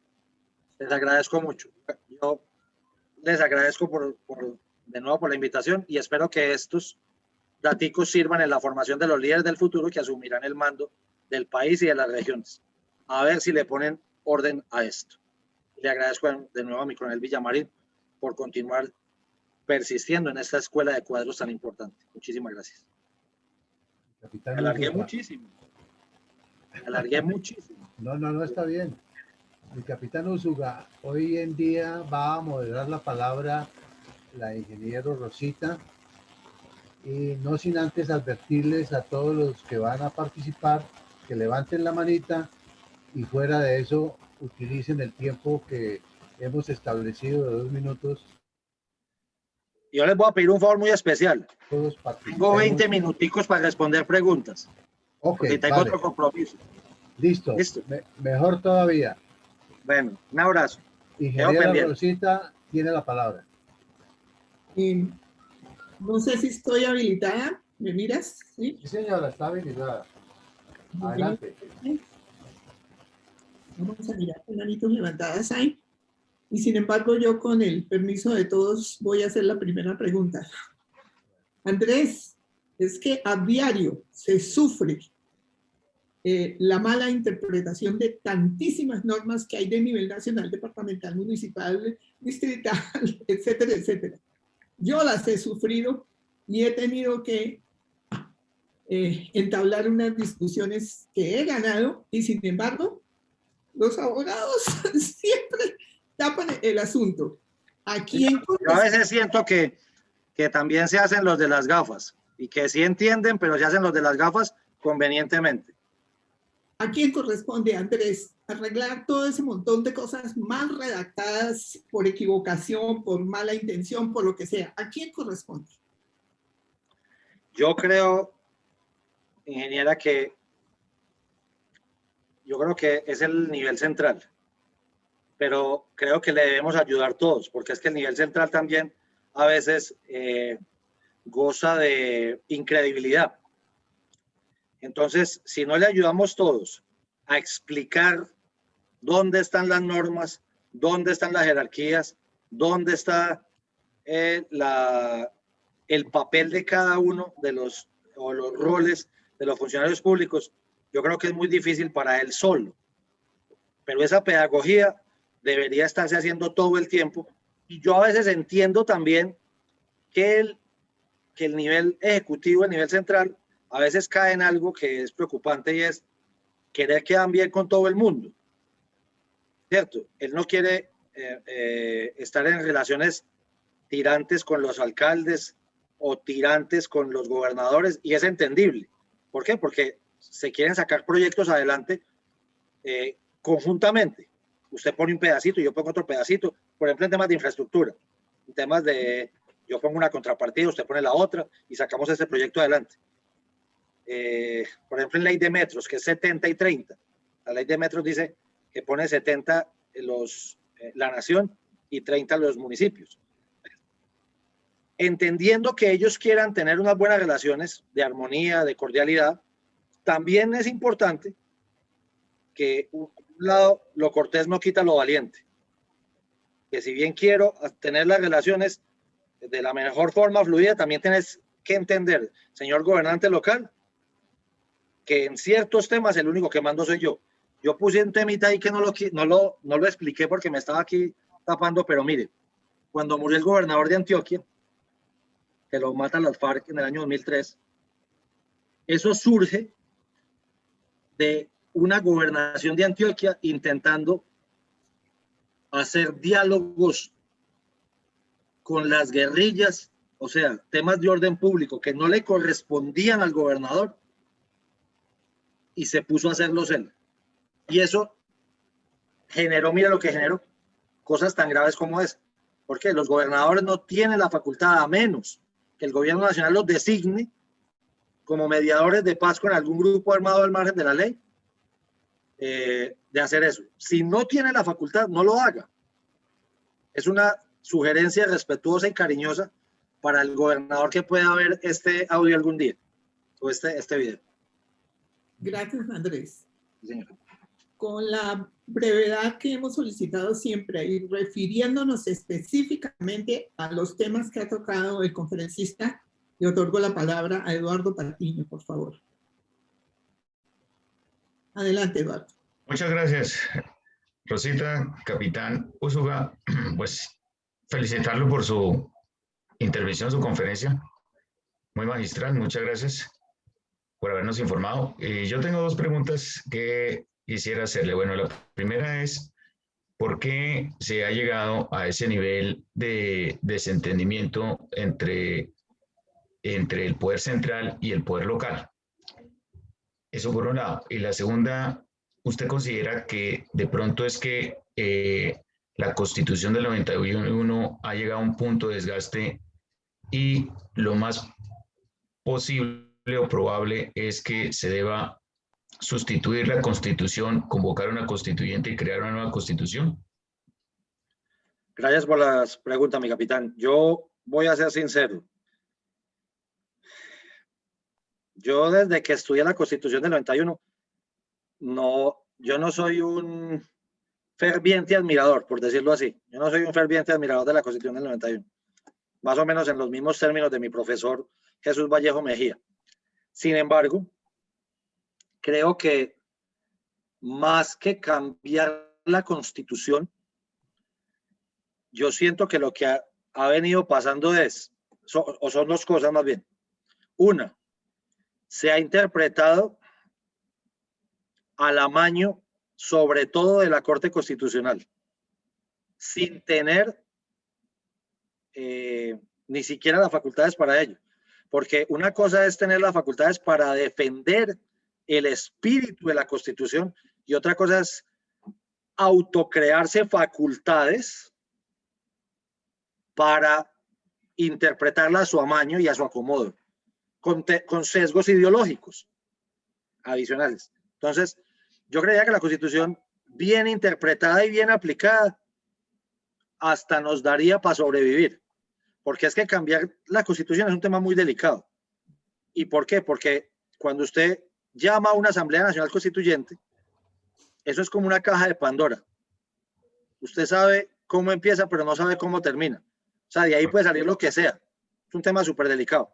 Les agradezco mucho. Yo les agradezco de nuevo por la invitación y espero que estos daticos sirvan en la formación de los líderes del futuro que asumirán el mando del país y de las regiones. A ver si le ponen orden a esto. Le agradezco de nuevo a mi coronel Villamarín por continuar persistiendo en esta escuela de cuadros tan importante. Muchísimas gracias. Capitán Alargué Úsuga. muchísimo. Alargué muchísimo. No, está bien. El capitán Úsuga, hoy en día va a moderar la palabra la ingeniero Rosita, y no sin antes advertirles a todos los que van a participar que levanten la manita y fuera de eso utilicen el tiempo que hemos establecido de 2 minutos. Yo les voy a pedir un favor muy especial. Todos Tengo 20 minuticos para responder preguntas. Ok, porque tengo vale. otro compromiso. Listo. Listo. Mejor todavía. Bueno, un abrazo. Ingeniera Rosita tiene la palabra. No sé si estoy habilitada. ¿Me miras? Sí, señora, está habilitada. Adelante. Vamos a mirar qué manitos levantadas hay. Y sin embargo, yo con el permiso de todos voy a hacer la primera pregunta. Andrés, es que a diario se sufre la mala interpretación de tantísimas normas que hay de nivel nacional, departamental, municipal, distrital, etcétera, etcétera. Yo las he sufrido y he tenido que entablar unas discusiones que he ganado y sin embargo los abogados siempre tapan el asunto. Aquí Yo a veces siento que también se hacen los de las gafas y que sí entienden, pero se hacen los de las gafas convenientemente. ¿A quién corresponde, Andrés, arreglar todo ese montón de cosas mal redactadas por equivocación, por mala intención, por lo que sea? ¿A quién corresponde? Yo creo, ingeniera, que es el nivel central, pero creo que le debemos ayudar todos, porque es que el nivel central también a veces goza de incredibilidad. Entonces, si no le ayudamos todos a explicar dónde están las normas, dónde están las jerarquías, dónde está el papel de cada uno de los roles de los funcionarios públicos, yo creo que es muy difícil para él solo. Pero esa pedagogía debería estarse haciendo todo el tiempo. Y yo a veces entiendo también que el nivel ejecutivo, el nivel central, a veces cae en algo que es preocupante y es querer quedar bien con todo el mundo. ¿Cierto? Él no quiere estar en relaciones tirantes con los alcaldes o tirantes con los gobernadores y es entendible. ¿Por qué? Porque se quieren sacar proyectos adelante conjuntamente. Usted pone un pedacito y yo pongo otro pedacito, por ejemplo en temas de infraestructura, en temas de yo pongo una contrapartida, usted pone la otra y sacamos este proyecto adelante. Por ejemplo en ley de metros, que es 70 y 30. La ley de metros dice que pone 70 la nación y 30 los municipios. Entendiendo que ellos quieran tener unas buenas relaciones de armonía, de cordialidad, también es importante que, un lado, lo cortés no quita lo valiente. Que si bien quiero tener las relaciones de la mejor forma fluida, también tienes que entender, señor gobernante local, que en ciertos temas el único que mando soy yo. Yo puse un temita ahí que no lo expliqué porque me estaba aquí tapando, pero mire, cuando murió el gobernador de Antioquia, que lo matan las FARC en el año 2003, eso surge de una gobernación de Antioquia intentando hacer diálogos con las guerrillas, o sea, temas de orden público que no le correspondían al gobernador, y se puso a hacerlos él. Y eso generó, mira lo que generó, cosas tan graves como esa. Porque los gobernadores no tienen la facultad, a menos que el gobierno nacional los designe como mediadores de paz con algún grupo armado al margen de la ley, de hacer eso. Si no tiene la facultad, no lo haga. Es una sugerencia respetuosa y cariñosa para el gobernador que pueda ver este audio algún día, o este video. Gracias, Andrés. Sí, señor. Con la brevedad que hemos solicitado siempre y refiriéndonos específicamente a los temas que ha tocado el conferencista, le otorgo la palabra a Eduardo Patiño, por favor. Adelante, Eduardo. Muchas gracias, Rosita, capitán Úsuga. Pues felicitarlo por su intervención, su conferencia. Muy magistral, muchas gracias por habernos informado. Yo tengo dos preguntas que quisiera hacerle. Bueno, la primera es, ¿por qué se ha llegado a ese nivel de desentendimiento entre el poder central y el poder local? Eso por un lado. Y la segunda, ¿usted considera que de pronto es que la Constitución del 91 ha llegado a un punto de desgaste y lo más posible o probable es que se deba sustituir la Constitución, convocar una constituyente y crear una nueva Constitución? Gracias por las preguntas, mi capitán. Yo voy a ser sincero. Yo desde que estudié la Constitución del 91, yo no soy un ferviente admirador, por decirlo así. Yo no soy un ferviente admirador de la Constitución del 91. Más o menos en los mismos términos de mi profesor Jesús Vallejo Mejía. Sin embargo, creo que más que cambiar la Constitución, yo siento que lo que ha venido pasando son dos cosas más bien. Una, se ha interpretado al amaño, sobre todo de la Corte Constitucional, sin tener ni siquiera las facultades para ello. Porque una cosa es tener las facultades para defender el espíritu de la Constitución y otra cosa es autocrearse facultades para interpretarla a su amaño y a su acomodo, con sesgos ideológicos adicionales. Entonces, yo creía que la Constitución, bien interpretada y bien aplicada, hasta nos daría para sobrevivir. Porque es que cambiar la Constitución es un tema muy delicado. ¿Y por qué? Porque cuando usted llama a una Asamblea Nacional Constituyente, eso es como una caja de Pandora. Usted sabe cómo empieza, pero no sabe cómo termina. O sea, de ahí puede salir lo que sea. Es un tema súper delicado.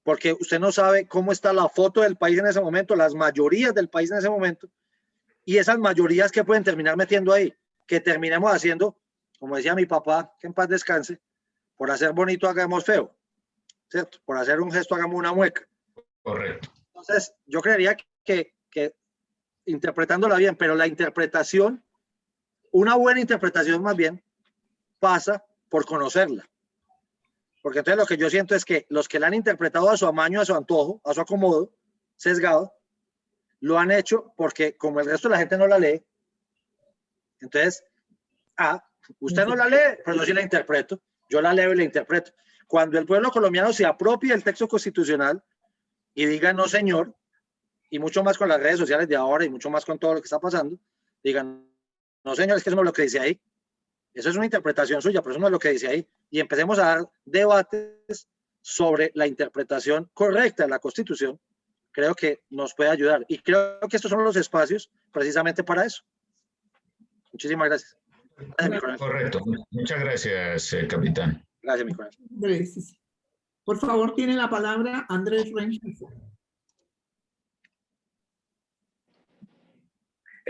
Porque usted no sabe cómo está la foto del país en ese momento, las mayorías del país en ese momento, y esas mayorías que pueden terminar metiendo ahí, que terminemos haciendo, como decía mi papá, que en paz descanse, por hacer bonito hagamos feo, ¿cierto? Por hacer un gesto hagamos una mueca. Correcto. Entonces, yo creería que interpretándola bien, pero la interpretación, una buena interpretación más bien, pasa por conocerla. Porque entonces lo que yo siento es que los que la han interpretado a su amaño, a su antojo, a su acomodo, sesgado, lo han hecho porque como el resto de la gente no la lee, entonces, usted no la lee, pero yo sí la interpreto. Yo la leo y la interpreto. Cuando el pueblo colombiano se apropie del texto constitucional y diga no señor, y mucho más con las redes sociales de ahora y mucho más con todo lo que está pasando, digan, no señor, es que eso no es lo que dice ahí. Eso es una interpretación suya, pero eso no es lo que dice ahí. Y empecemos a dar debates sobre la interpretación correcta de la Constitución. Creo que nos puede ayudar. Y creo que estos son los espacios precisamente para eso. Muchísimas gracias. Gracias, mi coronel. Correcto. Muchas gracias, capitán. Gracias, mi coronel. Andrés. Por favor, tiene la palabra Andrés Rengifo.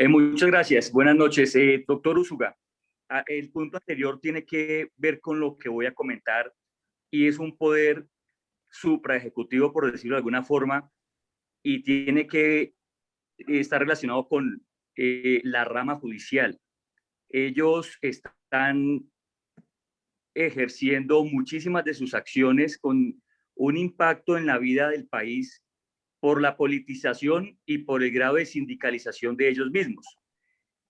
Muchas gracias. Buenas noches, doctor Úsuga. El punto anterior tiene que ver con lo que voy a comentar y es un poder supraejecutivo, por decirlo de alguna forma, y tiene que estar relacionado con la rama judicial. Ellos están ejerciendo muchísimas de sus acciones con un impacto en la vida del país por la politización y por el grado de sindicalización de ellos mismos.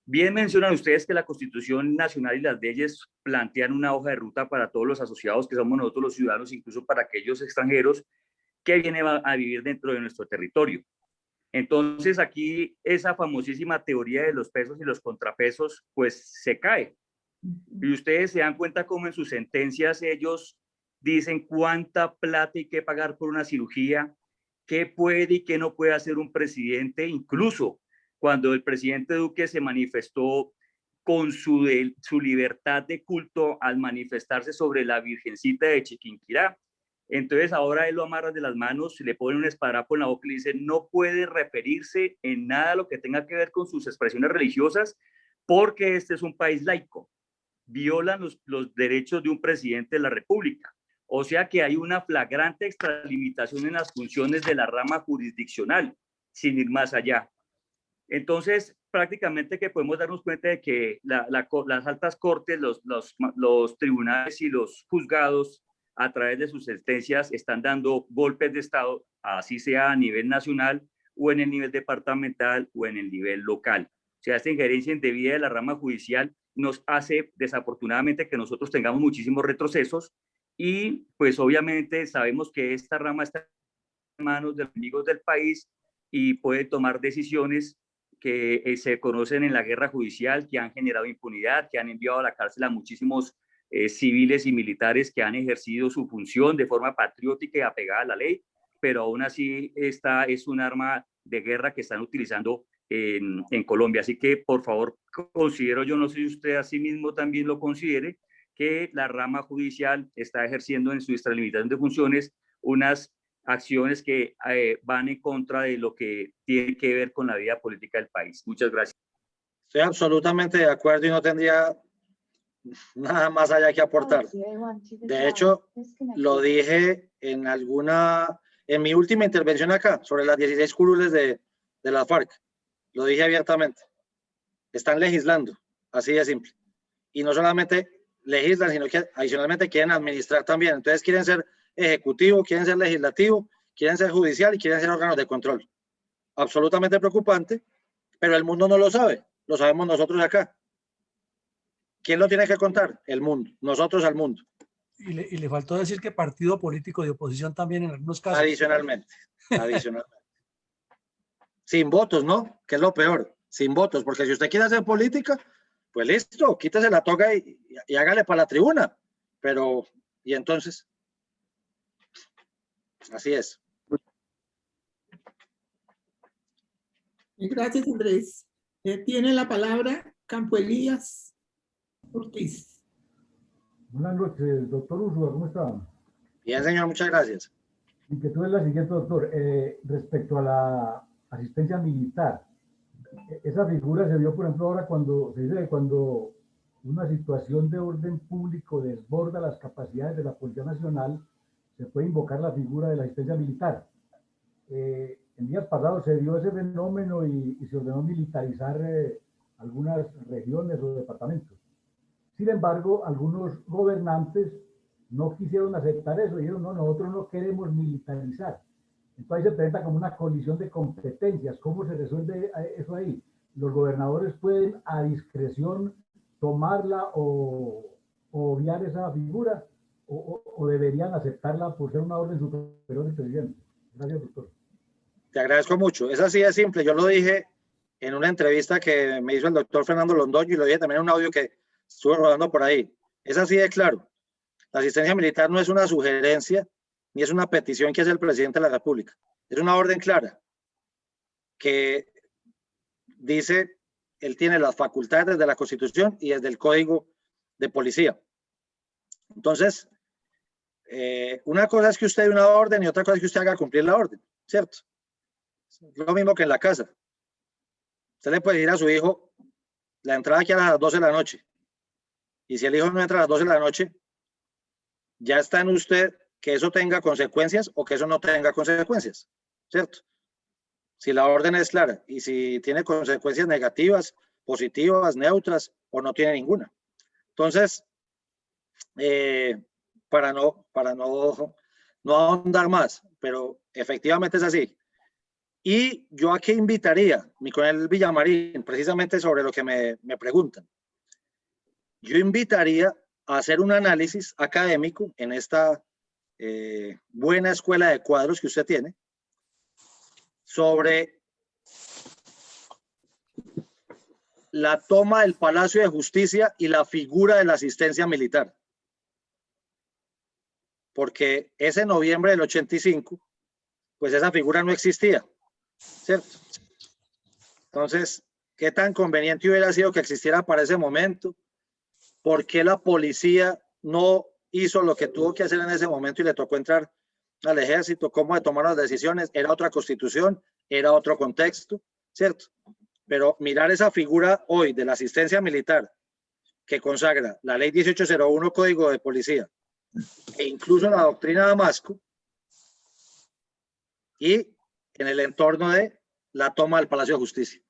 Bien mencionan ustedes que la Constitución Nacional y las leyes plantean una hoja de ruta para todos los asociados que somos nosotros los ciudadanos, incluso para aquellos extranjeros que vienen a vivir dentro de nuestro territorio. Entonces aquí esa famosísima teoría de los pesos y los contrapesos pues se cae. Y ustedes se dan cuenta cómo en sus sentencias ellos dicen cuánta plata hay que pagar por una cirugía, qué puede y qué no puede hacer un presidente, incluso cuando el presidente Duque se manifestó con su libertad de culto al manifestarse sobre la Virgencita de Chiquinquirá. Entonces ahora él lo amarra de las manos, le pone un esparadrapo en la boca y le dice no puede referirse en nada a lo que tenga que ver con sus expresiones religiosas porque este es un país laico. Violan los derechos de un presidente de la República. O sea que hay una flagrante extralimitación en las funciones de la rama jurisdiccional, sin ir más allá. Entonces, prácticamente que podemos darnos cuenta de que las altas cortes, los tribunales y los juzgados, a través de sus sentencias, están dando golpes de Estado, así sea a nivel nacional o en el nivel departamental o en el nivel local. O sea, esta injerencia indebida de la rama judicial nos hace desafortunadamente que nosotros tengamos muchísimos retrocesos y pues obviamente sabemos que esta rama está en manos de los enemigos del país y puede tomar decisiones que se conocen en la guerra judicial, que han generado impunidad, que han enviado a la cárcel a muchísimos civiles y militares que han ejercido su función de forma patriótica y apegada a la ley, pero aún así esta es un arma de guerra que están utilizando en Colombia. Así que, por favor, considero, yo no sé si usted a sí mismo también lo considere, que la rama judicial está ejerciendo en su extralimitación de funciones unas acciones que van en contra de lo que tiene que ver con la vida política del país. Muchas gracias. Estoy absolutamente de acuerdo y no tendría nada más allá que aportar. De hecho, lo dije en mi última intervención acá, sobre las 16 curules de la FARC. Lo dije abiertamente. Están legislando, así de simple. Y no solamente legislan, sino que adicionalmente quieren administrar también. Entonces quieren ser ejecutivo, quieren ser legislativo, quieren ser judicial y quieren ser órganos de control. Absolutamente preocupante, pero el mundo no lo sabe. Lo sabemos nosotros acá. ¿Quién lo tiene que contar? El mundo. Nosotros al mundo. Y le faltó decir que partido político de oposición también en algunos casos. Adicionalmente. Sin votos, ¿no? Que es lo peor. Sin votos, porque si usted quiere hacer política, pues listo, quítese la toga y hágale para la tribuna. Pero, ¿y entonces? Así es. Gracias, Andrés. Tiene la palabra Campo Elías Ortiz. Buenas noches, doctor Úsuga, ¿cómo está? Bien, señor, muchas gracias. Mi inquietud es la siguiente, doctor. Respecto a la asistencia militar, esa figura se vio, por ejemplo, ahora cuando se dice que cuando una situación de orden público desborda las capacidades de la Policía Nacional, se puede invocar la figura de la asistencia militar. En días pasados se dio ese fenómeno y se ordenó militarizar algunas regiones o departamentos. Sin embargo, algunos gobernantes no quisieron aceptar eso, dijeron, no, nosotros no queremos militarizar. Entonces se presenta como una colisión de competencias. ¿Cómo se resuelve eso ahí? Los gobernadores pueden a discreción tomarla o obviar esa figura o deberían aceptarla por ser una orden superior del presidente. Gracias, doctor. Te agradezco mucho. Es así de simple. Yo lo dije en una entrevista que me hizo el doctor Fernando Londoño y lo dije también en un audio que estuve rodando por ahí. Es así de claro. La asistencia militar no es una sugerencia ni es una petición que hace el presidente de la República. Es una orden clara que dice, él tiene las facultades desde la Constitución y desde el Código de Policía. Entonces, una cosa es que usted dé una orden y otra cosa es que usted haga cumplir la orden, ¿cierto? Lo mismo que en la casa. Usted le puede decir a su hijo, la entrada aquí a las 12 de la noche. Y si el hijo no entra a las 12 de la noche, ya está en usted que eso tenga consecuencias o que eso no tenga consecuencias, ¿cierto? Si la orden es clara y si tiene consecuencias negativas, positivas, neutras o no tiene ninguna. Entonces, para no ahondar más, pero efectivamente es así. Y yo aquí invitaría, mi coronel Villamarín, precisamente sobre lo que me preguntan. Yo invitaría a hacer un análisis académico en esta buena escuela de cuadros que usted tiene sobre la toma del Palacio de Justicia y la figura de la asistencia militar. Porque ese noviembre del 85, pues esa figura no existía, ¿cierto? Entonces, ¿qué tan conveniente hubiera sido que existiera para ese momento? ¿Por qué la policía no hizo lo que tuvo que hacer en ese momento y le tocó entrar al ejército? ¿Cómo de tomar las decisiones? Era otra constitución, era otro contexto, ¿cierto? Pero mirar esa figura hoy de la asistencia militar que consagra la ley 1801 Código de Policía e incluso la doctrina Damasco y en el entorno de la toma del Palacio de Justicia.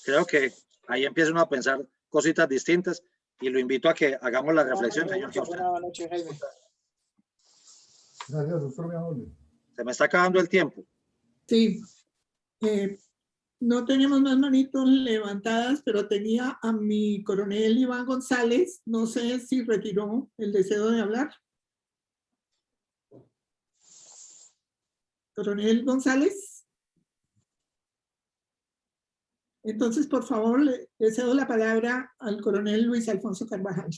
Creo que ahí empieza uno a pensar cositas distintas y lo invito a que hagamos la reflexión, señor. Gracias, doctor, mi amor. Se me está acabando el tiempo. Sí. No tenemos más manitos levantadas, pero tenía a mi coronel Iván González. No sé si retiró el deseo de hablar. Coronel González. Entonces, por favor, le cedo la palabra al coronel Luis Alfonso Carvajal.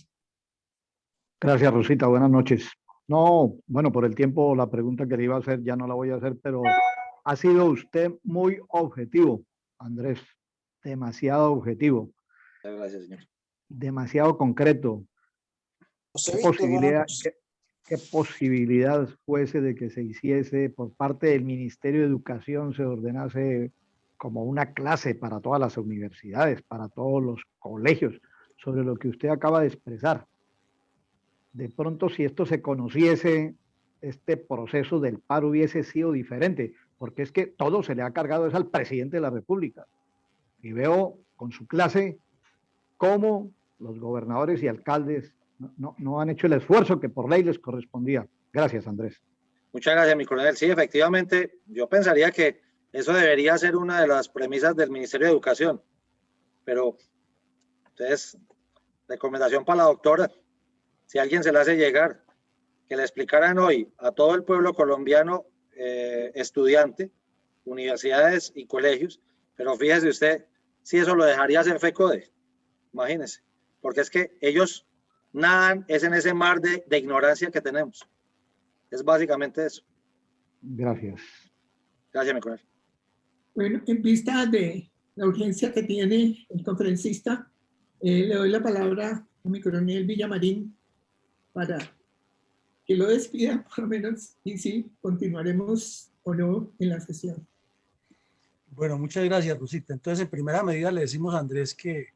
Gracias, Rosita. Buenas noches. No, bueno, por el tiempo la pregunta que le iba a hacer ya no la voy a hacer, pero ha sido usted muy objetivo, Andrés. Demasiado objetivo. Gracias, señor. Demasiado concreto. ¿Qué posibilidad fuese de que se hiciese por parte del Ministerio de Educación, se ordenase como una clase para todas las universidades, para todos los colegios, sobre lo que usted acaba de expresar? De pronto, si esto se conociese, este proceso del paro hubiese sido diferente, porque es que todo se le ha cargado es al presidente de la República. Y veo con su clase cómo los gobernadores y alcaldes no han hecho el esfuerzo que por ley les correspondía. Gracias, Andrés. Muchas gracias, mi coronel. Sí, efectivamente, yo pensaría que eso debería ser una de las premisas del Ministerio de Educación. Pero, entonces, recomendación para la doctora, si alguien se la hace llegar, que le explicaran hoy a todo el pueblo colombiano estudiante, universidades y colegios, pero fíjese usted, si eso lo dejaría hacer FECODE, imagínese, porque es que ellos nadan es en ese mar de ignorancia que tenemos. Es básicamente eso. Gracias. Gracias, mi coronel. Bueno, en vista de la urgencia que tiene el conferencista, le doy la palabra a mi coronel Villamarín para que lo despida, por lo menos, y sí, continuaremos o no en la sesión. Bueno, muchas gracias, Rosita. Entonces, en primera medida le decimos a Andrés que,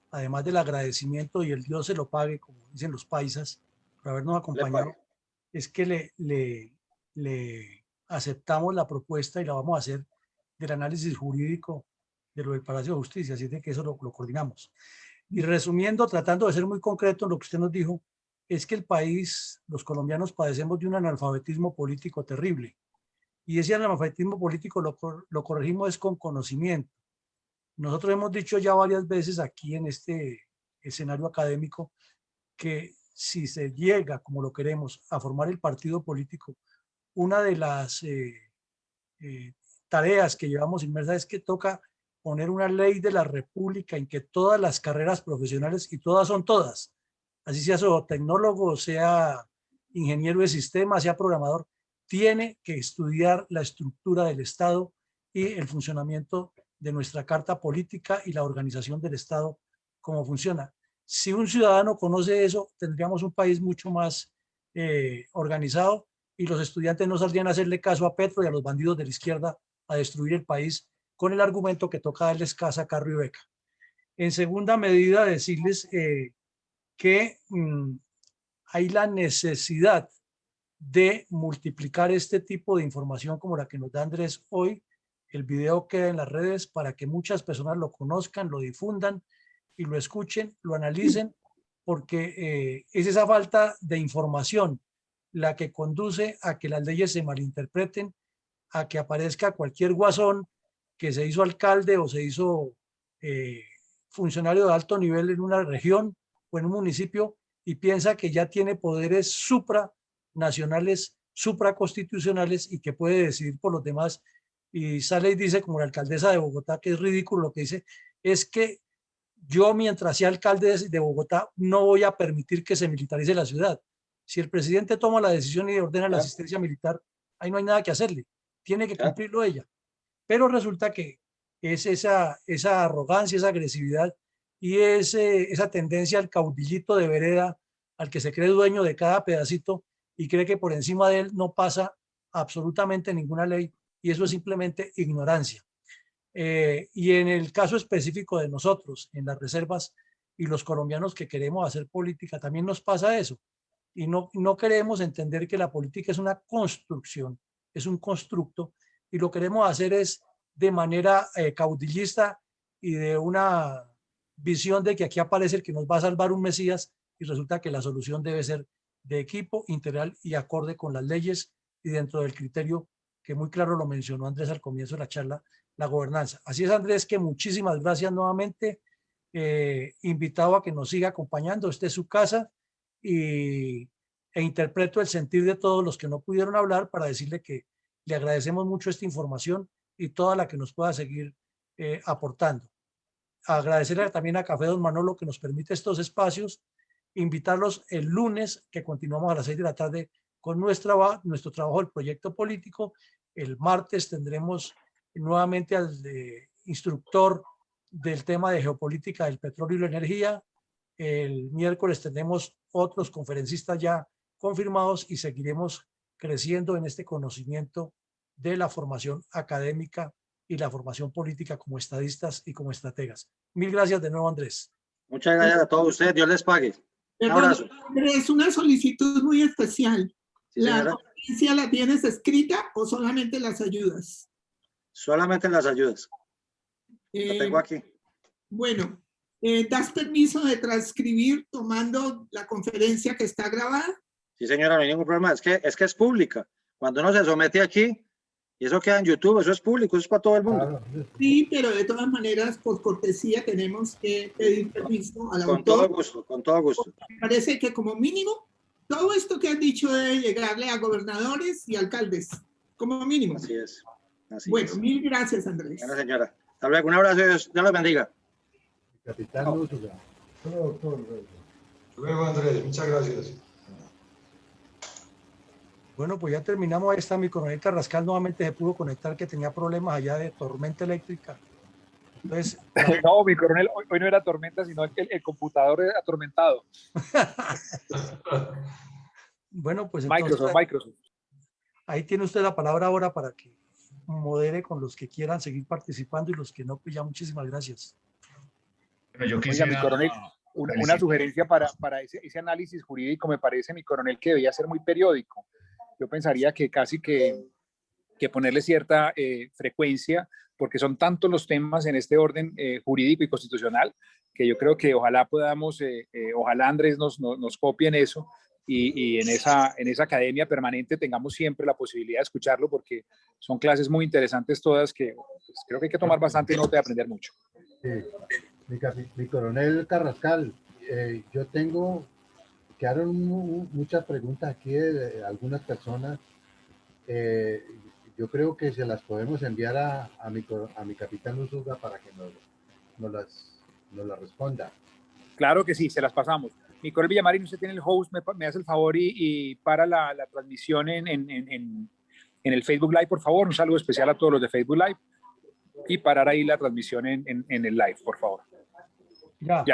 además del agradecimiento y el Dios se lo pague, como dicen los paisas, por habernos acompañado, es que le aceptamos la propuesta y la vamos a hacer del análisis jurídico de lo del Palacio de Justicia, así de que eso lo coordinamos. Y resumiendo, tratando de ser muy concreto en lo que usted nos dijo, es que el país, los colombianos, padecemos de un analfabetismo político terrible. Y ese analfabetismo político lo corregimos es con conocimiento. Nosotros hemos dicho ya varias veces aquí en este escenario académico que si se llega, como lo queremos, a formar el partido político, una de las tareas que llevamos inmersas es que toca poner una ley de la República en que todas las carreras profesionales, y todas son todas, así sea zootecnólogo, sea ingeniero de sistemas, sea programador, tiene que estudiar la estructura del Estado y el funcionamiento de nuestra carta política y la organización del Estado, cómo funciona. Si un ciudadano conoce eso, tendríamos un país mucho más organizado y los estudiantes no saldrían a hacerle caso a Petro y a los bandidos de la izquierda a destruir el país con el argumento que toca darles casa, carro y beca. En segunda medida, decirles que hay la necesidad de multiplicar este tipo de información como la que nos da Andrés hoy. El video queda en las redes para que muchas personas lo conozcan, lo difundan y lo escuchen, lo analicen, porque es esa falta de información la que conduce a que las leyes se malinterpreten, a que aparezca cualquier guasón que se hizo alcalde o se hizo funcionario de alto nivel en una región o en un municipio y piensa que ya tiene poderes supranacionales, supraconstitucionales y que puede decidir por los demás. Y sale y dice, como la alcaldesa de Bogotá, que es ridículo lo que dice, es que yo mientras sea alcalde de Bogotá no voy a permitir que se militarice la ciudad. Si el presidente toma la decisión y ordena la asistencia militar, ahí no hay nada que hacerle, tiene que cumplirlo ella. Pero resulta que es esa arrogancia, esa agresividad y esa tendencia al caudillito de vereda, al que se cree dueño de cada pedacito y cree que por encima de él no pasa absolutamente ninguna ley, y eso es simplemente ignorancia. Y en el caso específico de nosotros, en las reservas y los colombianos que queremos hacer política, también nos pasa eso. Y no queremos entender que la política es una construcción, es un constructo, y lo queremos hacer es de manera caudillista y de una visión de que aquí aparece el que nos va a salvar un Mesías, y resulta que la solución debe ser de equipo, integral y acorde con las leyes y dentro del criterio que muy claro lo mencionó Andrés al comienzo de la charla, la gobernanza. Así es, Andrés, que muchísimas gracias nuevamente. Invitado a que nos siga acompañando. Esta es su casa e interpreto el sentir de todos los que no pudieron hablar para decirle que le agradecemos mucho esta información y toda la que nos pueda seguir aportando. Agradecerle también a Café Don Manolo que nos permite estos espacios, invitarlos el lunes que continuamos a las 6 de la tarde con nuestro trabajo del proyecto político. El martes tendremos nuevamente al instructor del tema de geopolítica del petróleo y la energía. El miércoles tenemos otros conferencistas ya confirmados y seguiremos creciendo en este conocimiento de la formación académica y la formación política como estadistas y como estrategas. Mil gracias de nuevo, Andrés. Muchas gracias a todos ustedes. Dios les pague. Un abrazo. Es una solicitud muy especial. Sí, ¿La conferencia la tienes escrita o solamente las ayudas? Solamente las ayudas. La tengo aquí. Bueno, ¿das permiso de transcribir tomando la conferencia que está grabada? Sí, señora, no hay ningún problema. Es que es pública. Cuando uno se somete aquí, y eso queda en YouTube, eso es público, eso es para todo el mundo. Sí, pero de todas maneras, por cortesía, tenemos que pedir permiso al autor. Con todo gusto, con todo gusto. Me parece que como mínimo, todo esto que has dicho debe llegarle a gobernadores y alcaldes, como mínimo. Así es. Así bueno, es. Mil gracias, Andrés. Bueno, señora. Hasta luego. Un abrazo. Dios los bendiga. Capitán Úsuga. Luego, Andrés, muchas gracias. Bueno, pues ya terminamos. Ahí está mi coronel Carrascal, nuevamente se pudo conectar, que tenía problemas allá de tormenta eléctrica. Entonces, no, mi coronel, hoy no era tormenta, sino el computador atormentado. Bueno, pues entonces, Microsoft. Ahí tiene usted la palabra ahora para que modere con los que quieran seguir participando y los que no, pues ya muchísimas gracias. Bueno, yo quisiera... Oiga, mi coronel, una sugerencia para ese análisis jurídico me parece, mi coronel, que debía ser muy periódico. Yo pensaría que casi que ponerle cierta frecuencia, porque son tantos los temas en este orden jurídico y constitucional, que yo creo que ojalá podamos, ojalá Andrés nos copie en eso y en esa academia permanente tengamos siempre la posibilidad de escucharlo, porque son clases muy interesantes todas que pues, creo que hay que tomar bastante nota y aprender mucho. Sí. Mi coronel Carrascal, yo quedaron muchas preguntas aquí de algunas personas. yo creo que se las podemos enviar a mi capitán Usuga para que nos las responda. Claro que sí, se las pasamos. Mi coronel Villamarín, usted tiene el host, me hace el favor y para la transmisión en el Facebook Live, por favor. Un saludo especial a todos los de Facebook Live y parar ahí la transmisión en el live, por favor. Ya.